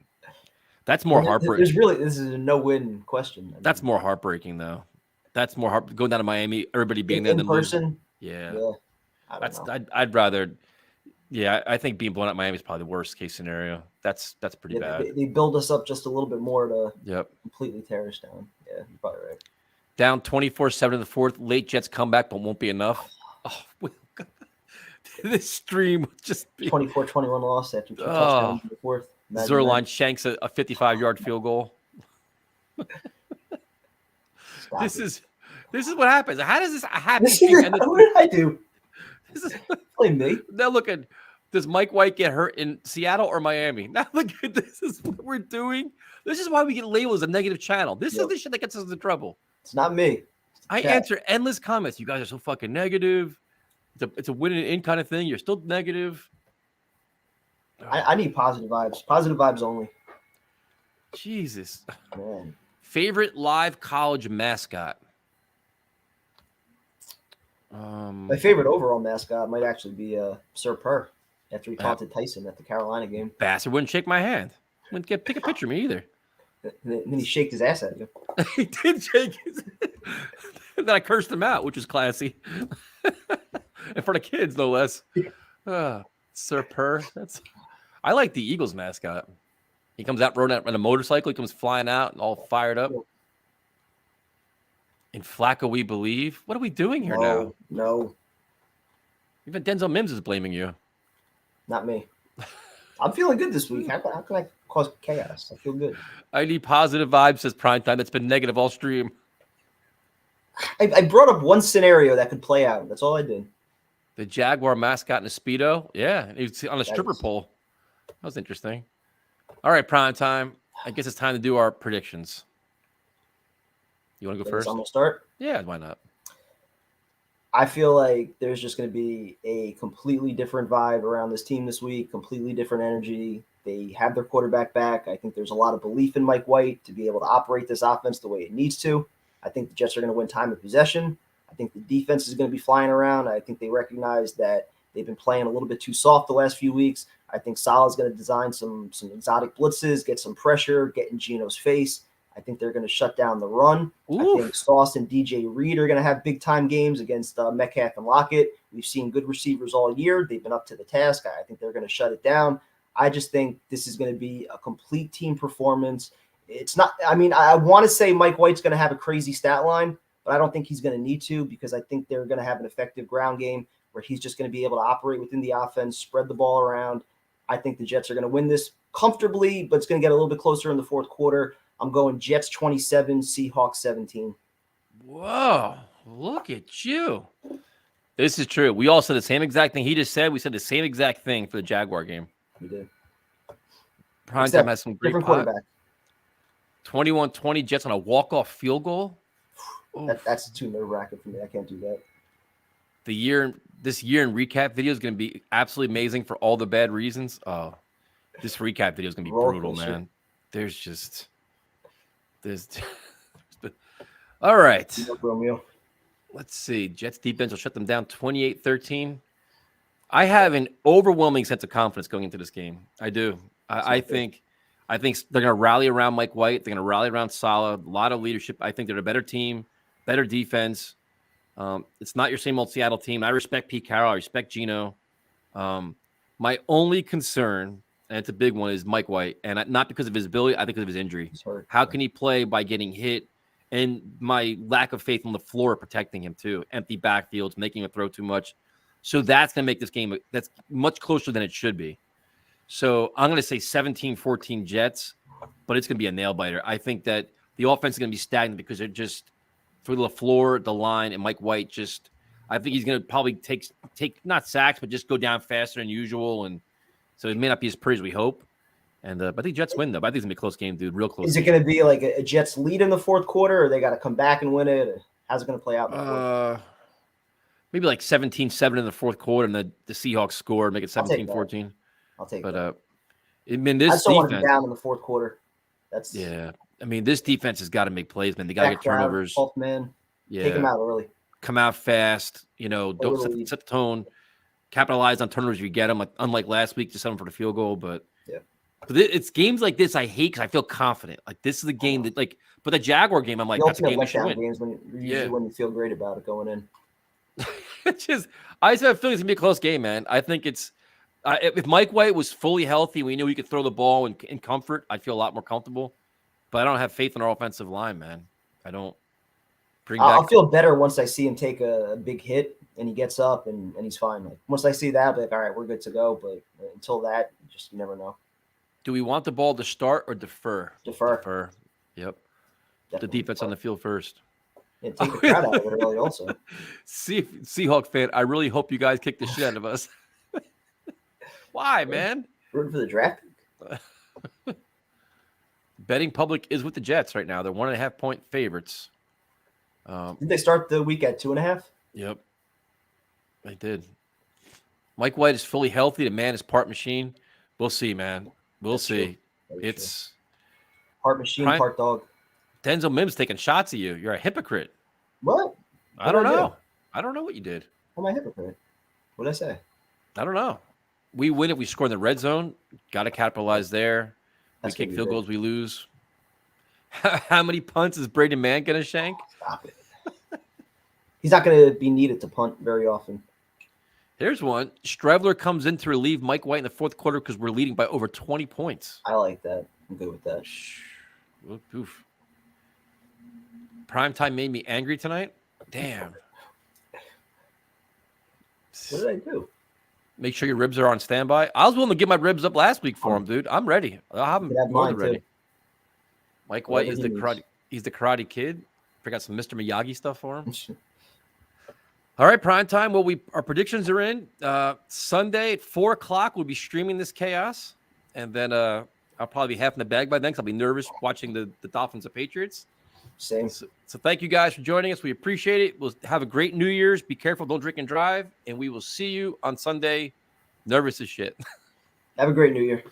That's more heartbreaking. This is a no-win question. That's more heartbreaking though. That's more going down to Miami, everybody being there in than person. Yeah. I don't know. I'd rather. Yeah, I think being blown out Miami is probably the worst case scenario. That's pretty bad. They build us up just a little bit more to Yep. completely tear us down. Yeah, you're probably right. Down 24-7 in the fourth. Late Jets comeback, but won't be enough. Oh, this stream would just be 24-21 loss after 2 touchdowns in the fourth. Zerline shanks a 55-yard field goal. This is what happens. How does this happen? What did I do? This is Blame me. now look at, does Mike White get hurt in Seattle or Miami? Now look at this is what we're doing. This is why we get labeled as a negative channel. This is the shit that gets us into trouble. It's not me. I answer endless comments. You guys are so fucking negative. It's a win and in kind of thing. You're still negative. I need positive vibes. Positive vibes only. Jesus. Man. Favorite live college mascot? My favorite overall mascot might actually be Sir Purr after he taunted Tyson at the Carolina game. Bastard wouldn't shake my hand. Wouldn't take a picture of me either. And then he shaked his ass at you. He did shake his and then I cursed him out, which was classy. In front of kids, no less. Sir Purr. I like the Eagles mascot. He comes out rolling out on a motorcycle. He comes flying out and all fired up. In Flacco, we believe. What are we doing here now? No. Even Denzel Mims is blaming you. Not me. I'm feeling good this week. How can I cause chaos? I feel good. I need positive vibes, says Primetime. That's been negative all stream. I brought up one scenario that could play out. That's all I did. The Jaguar mascot in a Speedo. Yeah, he was on a stripper pole. That was interesting. All right, Primetime. I guess it's time to do our predictions. You want to go first? I'm going to start? Yeah, why not? I feel like there's just going to be a completely different vibe around this team this week, completely different energy. They have their quarterback back. I think there's a lot of belief in Mike White to be able to operate this offense the way it needs to. I think the Jets are going to win time of possession. I think the defense is going to be flying around. I think they recognize that they've been playing a little bit too soft the last few weeks. I think Salah's going to design some exotic blitzes, get some pressure, get in Geno's face. I think they're going to shut down the run. I think Sauce and DJ Reed are going to have big-time games against Metcalf and Lockett. We've seen good receivers all year. They've been up to the task. I think they're going to shut it down. I just think this is going to be a complete team performance. It's not – I mean, I want to say Mike White's going to have a crazy stat line, but I don't think he's going to need to because I think they're going to have an effective ground game where he's just going to be able to operate within the offense, spread the ball around. I think the Jets are going to win this comfortably, but it's going to get a little bit closer in the fourth quarter. I'm going Jets 27, Seahawks 17. Whoa, look at you. This is true. We all said the same exact thing he just said. We said the same exact thing for the Jaguar game. We did. Primetime has some great different quarterback. 21-20 Jets on a walk-off field goal. That's too nerve-wracking for me. I can't do that. This year in recap video is going to be absolutely amazing for all the bad reasons. Oh, this recap video is going to be brutal, man. There's all right. Let's see. Jets defense will shut them down 28-13. I have an overwhelming sense of confidence going into this game. I do. I think they're going to rally around Mike White. They're going to rally around Salah. A lot of leadership. I think they're a better team, better defense. It's not your same old Seattle team. I respect Pete Carroll. I respect Geno. My only concern, and it's a big one, is Mike White. And not because of his ability, I think because of his injury. How can he play by getting hit? And my lack of faith on the floor protecting him too. Empty backfields, making him throw too much. So that's going to make this game that's much closer than it should be. So I'm going to say 17-14 Jets, but it's going to be a nail-biter. I think that the offense is going to be stagnant because they're just, for LaFleur, the line, and Mike White, just I think he's going to probably take not sacks, but just go down faster than usual, and so it may not be as pretty as we hope. And but I think Jets win though. But I think it's gonna be a close game, dude. Real close. Is it going to be like a Jets lead in the fourth quarter, or they got to come back and win it? Or how's it going to play out? In the fourth? Maybe like 17-7 in the fourth quarter, and the Seahawks score, make it 17-14. I'll take that. But I mean, this I still want to defense be down in the fourth quarter. That's I mean, this defense has got to make plays, man. They got to get turnovers. Man. Yeah, take them out early. Come out fast. Don't set the tone. Capitalize on turnovers if you get them. Like, unlike last week, just set them for the field goal. But it's games like this I hate because I feel confident. Like this is the game that but the Jaguar game, I'm like, that's a game we should win. Games when you feel great about it going in. I just have a feeling it's gonna be a close game, man. I think it's if Mike White was fully healthy, we knew he could throw the ball in comfort, I'd feel a lot more comfortable. But I don't have faith in our offensive line, man. I don't. I'll feel better once I see him take a big hit and he gets up and he's fine. Like once I see that, I'll be like, all right, we're good to go. But until that, you never know. Do we want the ball to start or defer? Defer. Yep. Definitely the defense on the field first. And take the crowd out of it early also. Seahawk fan, I really hope you guys kick the shit out of us. Why, man? Rooting for the draft. Betting public is with the Jets right now. They're 1.5 point favorites. Did they start the week at 2.5? Yep. They did. Mike White is fully healthy. The man is part machine. We'll see, man. We'll see. It's part machine, part dog. Denzel Mims taking shots at you. You're a hypocrite. What? I don't know. I don't know what you did. I'm a hypocrite. What did I say? I don't know. We win if we score in the red zone. Got to capitalize there. We kick field goals, we lose. How many punts is Braden Mann going to shank? Stop it. He's not going to be needed to punt very often. Here's one. Strebler comes in to relieve Mike White in the fourth quarter because we're leading by over 20 points. I like that. I'm good with that. Oof. Primetime made me angry tonight. Damn. What did I do? Make sure your ribs are on standby. I was willing to give my ribs up last week for him, dude. I'm ready. I'll have them more than ready. Mike White is the karate. He's the Karate Kid. Forgot some Mr. Miyagi stuff for him. All right, prime time. Well, our predictions are in. Sunday at 4:00, we'll be streaming this chaos, and then I'll probably be half in the bag by then because I'll be nervous watching the Dolphins and Patriots. Same. So thank you guys for joining us. We appreciate it. We'll have a great New Year's. Be careful. Don't drink and drive. And we will see you on Sunday. Nervous as shit. Have a great New Year.